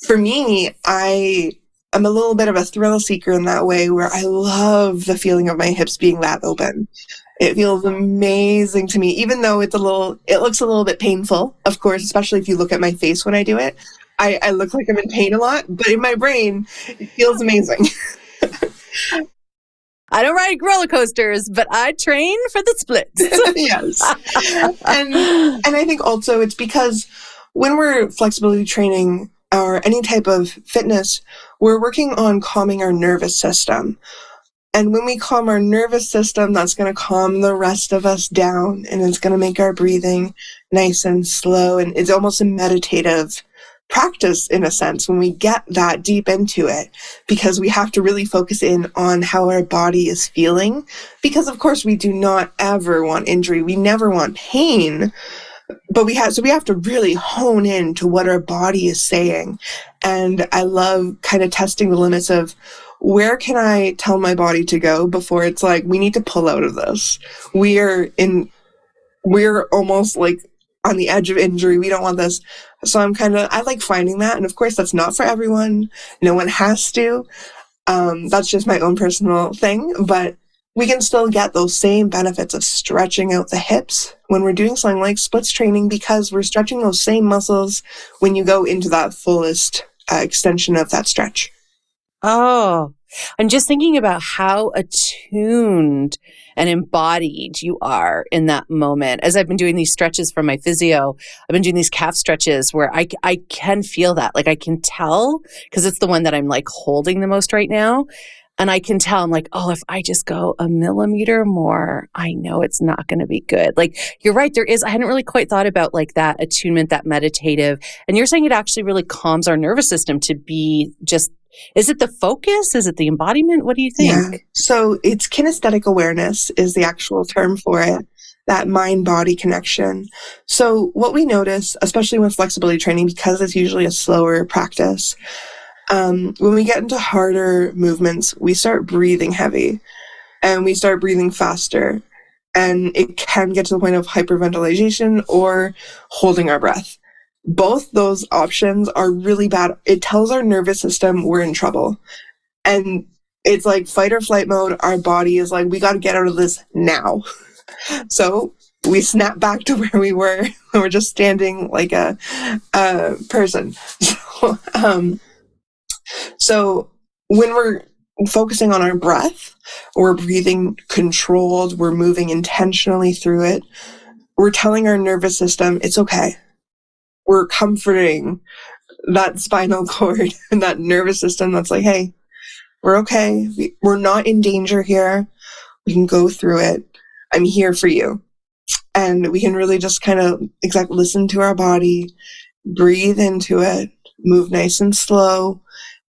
for me, I'm a little bit of a thrill seeker in that way, where I love the feeling of my hips being that open. It feels amazing to me, even though it looks a little bit painful, of course, especially if you look at my face when I do it. I look like I'm in pain a lot, but in my brain, it feels amazing.
I don't ride roller coasters, but I train for the splits.
Yes. And I think also it's because when we're flexibility training or any type of fitness, we're working on calming our nervous system. And when we calm our nervous system, that's going to calm the rest of us down, and it's going to make our breathing nice and slow. And it's almost a meditative practice in a sense when we get that deep into it, because we have to really focus in on how our body is feeling, because of course we do not ever want injury. We never want pain, but we have to really hone in to what our body is saying. And I love kind of testing the limits of where can I tell my body to go before it's like, we need to pull out of this. We're almost like on the edge of injury. We don't want this. So I like finding that. And of course, that's not for everyone. No one has to. That's just my own personal thing. But we can still get those same benefits of stretching out the hips when we're doing something like splits training, because we're stretching those same muscles when you go into that fullest extension of that stretch.
Oh, I'm just thinking about how attuned and embodied you are in that moment. As I've been doing these stretches from my physio, I've been doing these calf stretches where I can feel that. Like I can tell, because it's the one that I'm like holding the most right now. And I can tell, I'm like, oh, if I just go a millimeter more, I know it's not going to be good. Like, you're right. I hadn't really quite thought about like that attunement, that meditative. And you're saying it actually really calms our nervous system to be just, is it the focus? Is it the embodiment? What do you think?
Yeah. So it's kinesthetic awareness is the actual term for it, that mind-body connection. So what we notice, especially with flexibility training, because it's usually a slower practice, when we get into harder movements, we start breathing heavy and we start breathing faster. And it can get to the point of hyperventilation or holding our breath. Both those options are really bad. It tells our nervous system we're in trouble. And it's like fight or flight mode. Our body is like, we got to get out of this now. So we snap back to where we were. We're just standing like a person. So when we're focusing on our breath, we're breathing controlled, we're moving intentionally through it. We're telling our nervous system it's okay. We're comforting that spinal cord and that nervous system that's like, hey, we're okay. We're not in danger here. We can go through it. I'm here for you. And we can really just kind of listen to our body, breathe into it, move nice and slow,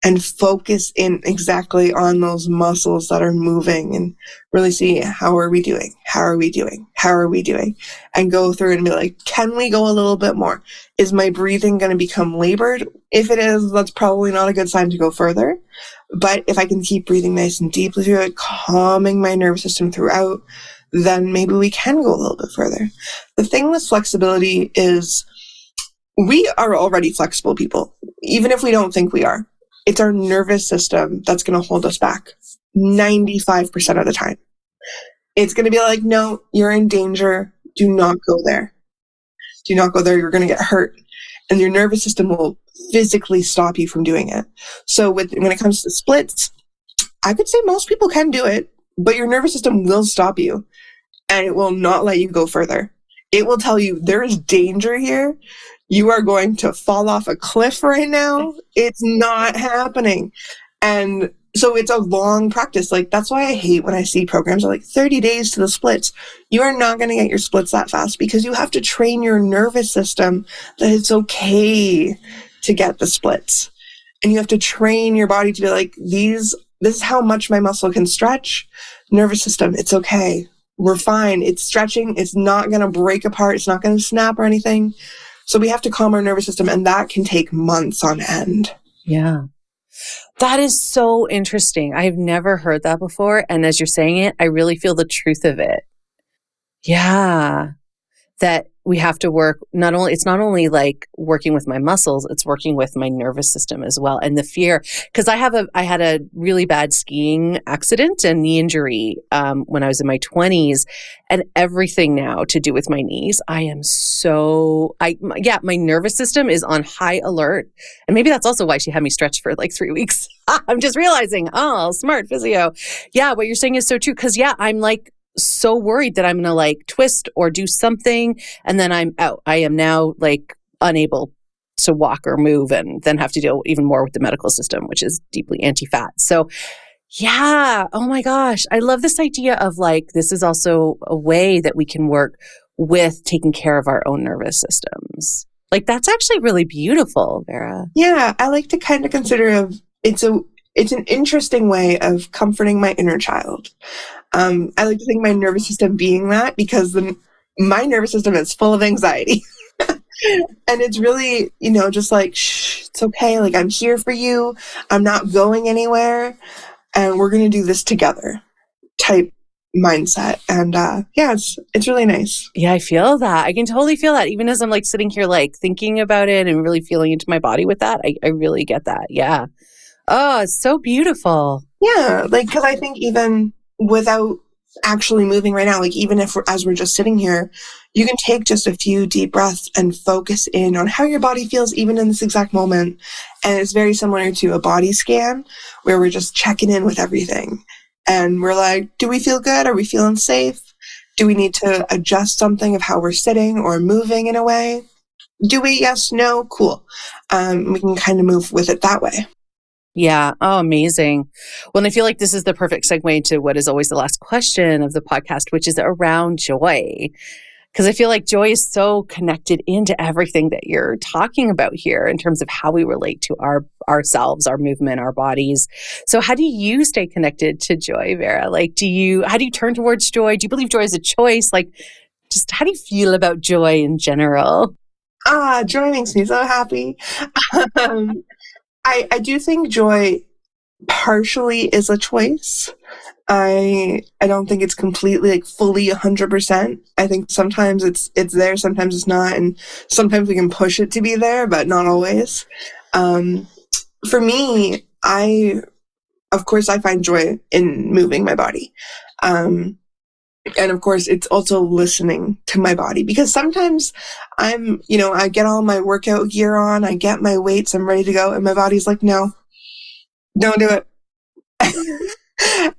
and focus in exactly on those muscles that are moving and really see how are we doing? How are we doing? How are we doing? And go through and be like, can we go a little bit more? Is my breathing going to become labored? If it is, that's probably not a good sign to go further. But if I can keep breathing nice and deeply through it, calming my nervous system throughout, then maybe we can go a little bit further. The thing with flexibility is we are already flexible people, even if we don't think we are. It's our nervous system that's going to hold us back 95% of the time. It's going to be like, no, you're in danger. Do not go there. Do not go there. You're going to get hurt. And your nervous system will physically stop you from doing it. So when it comes to splits, I could say most people can do it, but your nervous system will stop you and it will not let you go further. It will tell you there is danger here. You are going to fall off a cliff right now. It's not happening. And so it's a long practice. Like, that's why I hate when I see programs are like 30 days to the splits. You are not going to get your splits that fast because you have to train your nervous system that it's okay to get the splits. And you have to train your body to be like, this is how much my muscle can stretch. Nervous system, it's okay. We're fine. It's stretching. It's not going to break apart. It's not going to snap or anything. So we have to calm our nervous system, and that can take months on end.
Yeah. That is so interesting. I've never heard that before. And as you're saying it, I really feel the truth of it. Yeah. That we have to work it's not only like working with my muscles, it's working with my nervous system as well. And the fear, because I had a really bad skiing accident and knee injury when I was in my 20s, and everything now to do with my knees. My nervous system is on high alert. And maybe that's also why she had me stretch for like 3 weeks. I'm just realizing, smart physio. Yeah, what you're saying is so true. Because I'm like, so worried that I'm going to like twist or do something and then I'm out. I am now like unable to walk or move and then have to deal even more with the medical system, which is deeply anti-fat. So yeah, oh my gosh. I love this idea of like, this is also a way that we can work with taking care of our own nervous systems. Like that's actually really beautiful, Vera.
Yeah, I like to kind of consider it's an interesting way of comforting my inner child. I like to think my nervous system being that because my nervous system is full of anxiety. And it's really, just like, shh, it's okay. Like, I'm here for you. I'm not going anywhere. And we're going to do this together type mindset. And it's really nice.
Yeah, I feel that. I can totally feel that. Even as I'm like sitting here, like thinking about it and really feeling into my body with that, I really get that. Yeah. Oh, it's so beautiful.
Yeah. Like, because I think even without actually moving right now, like even as we're just sitting here, you can take just a few deep breaths and focus in on how your body feels even in this exact moment. And it's very similar to a body scan where we're just checking in with everything. And we're like, do we feel good? Are we feeling safe? Do we need to adjust something of how we're sitting or moving in a way? Do we? Yes, no, cool. We can kind of move with it that way.
Yeah. Oh, amazing. Well, and I feel like this is the perfect segue to what is always the last question of the podcast, which is around joy. Because I feel like joy is so connected into everything that you're talking about here in terms of how we relate to ourselves, our movement, our bodies. So how do you stay connected to joy, Vera? Like, how do you turn towards joy? Do you believe joy is a choice? Like, just how do you feel about joy in general?
Joy makes me so happy. I do think joy partially is a choice. I don't think it's completely like fully 100%. I think sometimes it's there, sometimes it's not, and sometimes we can push it to be there, but not always. For me, of course I find joy in moving my body. And of course, it's also listening to my body because sometimes I get all my workout gear on, I get my weights, I'm ready to go. And my body's like, no, don't do it.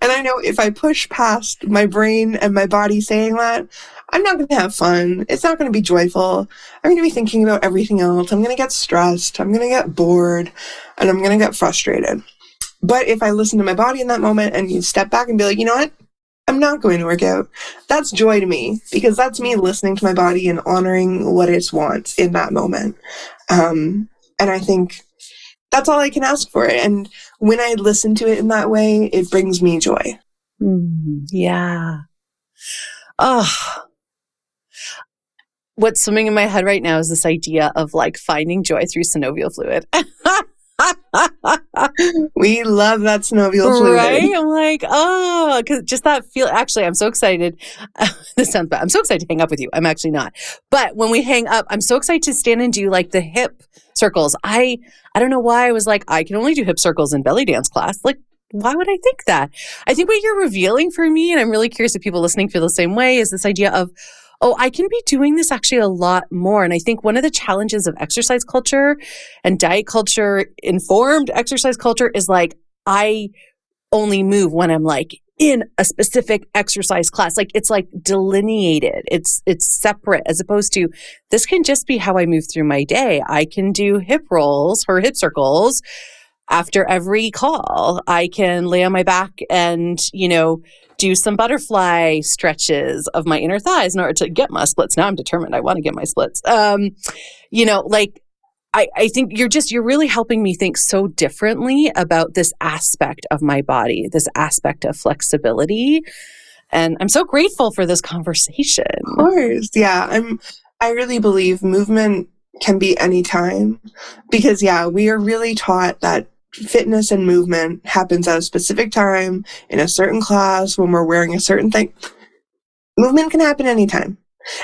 And I know if I push past my brain and my body saying that, I'm not going to have fun. It's not going to be joyful. I'm going to be thinking about everything else. I'm going to get stressed. I'm going to get bored and I'm going to get frustrated. But if I listen to my body in that moment and you step back and be like, you know what? I'm not going to work out. That's joy to me because that's me listening to my body and honoring what it wants in that moment. And I think that's all I can ask for. And when I listen to it in that way, it brings me joy.
Yeah. Oh, what's swimming in my head right now is this idea of like finding joy through synovial fluid.
We love that synovial fluid.
Right? I'm like, because just that feel. Actually, I'm so excited. This sounds bad. I'm so excited to hang up with you. I'm actually not. But when we hang up, I'm so excited to stand and do like the hip circles. I don't know why I was like, I can only do hip circles in belly dance class. Like, why would I think that? I think what you're revealing for me, and I'm really curious if people listening feel the same way, is this idea of, I can be doing this actually a lot more. And I think one of the challenges of exercise culture and diet culture, informed exercise culture, is like, I only move when I'm like in a specific exercise class. Like it's like delineated. It's separate as opposed to this can just be how I move through my day. I can do hip rolls or hip circles after every call. I can lay on my back and, do some butterfly stretches of my inner thighs in order to get my splits. Now I'm determined. I want to get my splits. I think you're really helping me think so differently about this aspect of my body, this aspect of flexibility. And I'm so grateful for this conversation.
Of course. Yeah. I really believe movement can be anytime. Because, yeah, we are really taught that fitness and movement happens at a specific time in a certain class when we're wearing a certain thing. Movement can happen anytime.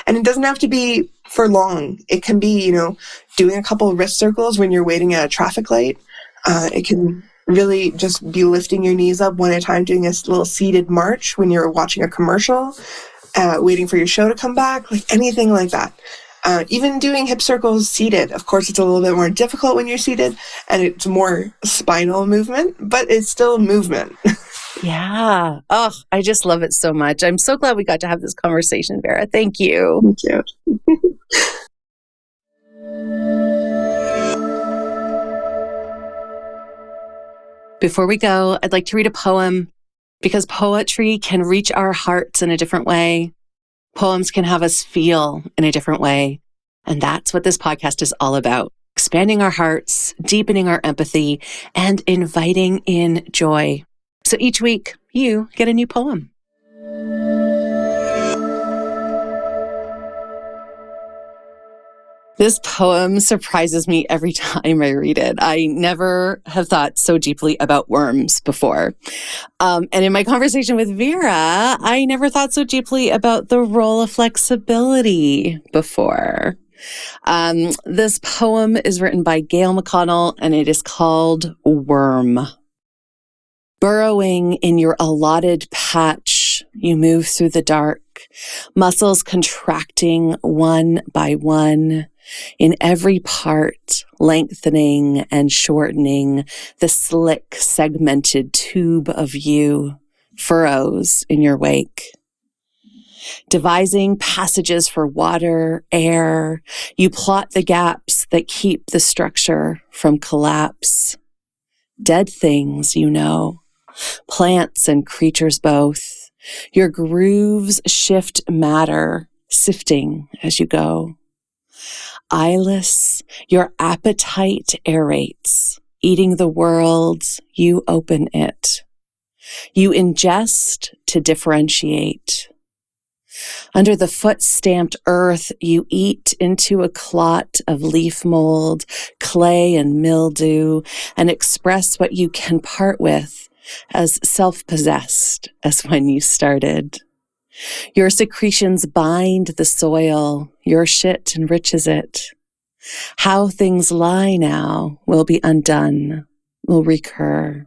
And it doesn't have to be for long. It can be, doing a couple of wrist circles when you're waiting at a traffic light. It can really just be lifting your knees up one at a time, doing a little seated march when you're watching a commercial, waiting for your show to come back, like anything like that. Even doing hip circles seated. Of course, it's a little bit more difficult when you're seated, and it's more spinal movement, but it's still movement.
Yeah. Oh, I just love it so much. I'm so glad we got to have this conversation, Vera. Thank you.
Thank you.
Before we go, I'd like to read a poem because poetry can reach our hearts in a different way. Poems can have us feel in a different way. And that's what this podcast is all about. Expanding our hearts, deepening our empathy, and inviting in joy. So each week, you get a new poem. This poem surprises me every time I read it. I never have thought so deeply about worms before. And in my conversation with Vera, I never thought so deeply about the role of flexibility before. This poem is written by Gail McConnell, and it is called Worm. Burrowing in your allotted patch, you move through the dark, muscles contracting one by one, in every part, lengthening and shortening the slick, segmented tube of you, furrows in your wake. Devising passages for water, air, you plot the gaps that keep the structure from collapse. Dead things, plants and creatures both. Your grooves shift matter, sifting as you go. Eyeless, your appetite aerates. Eating the world, you open it. You ingest to differentiate. Under the foot-stamped earth, you eat into a clot of leaf mold, clay and mildew, and express what you can part with as self-possessed as when you started. Your secretions bind the soil, your shit enriches it. How things lie now will be undone, will recur.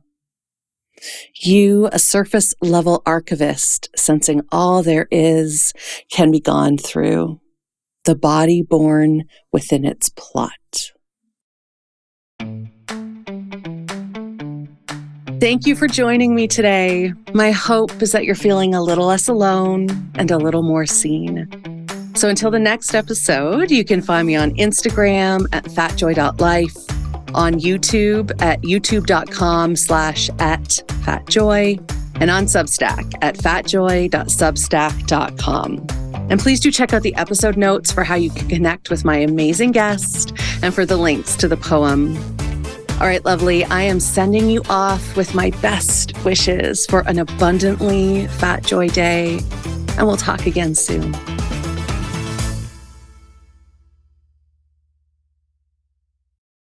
You, a surface-level archivist, sensing all there is, can be gone through, the body born within its plot. Thank you for joining me today. My hope is that you're feeling a little less alone and a little more seen. So until the next episode, you can find me on Instagram at fatjoy.life, on YouTube at youtube.com/@fatjoy, and on Substack at fatjoy.substack.com. And please do check out the episode notes for how you can connect with my amazing guest and for the links to the poem. All right, lovely. I am sending you off with my best wishes for an abundantly Fat Joy day, and we'll talk again soon.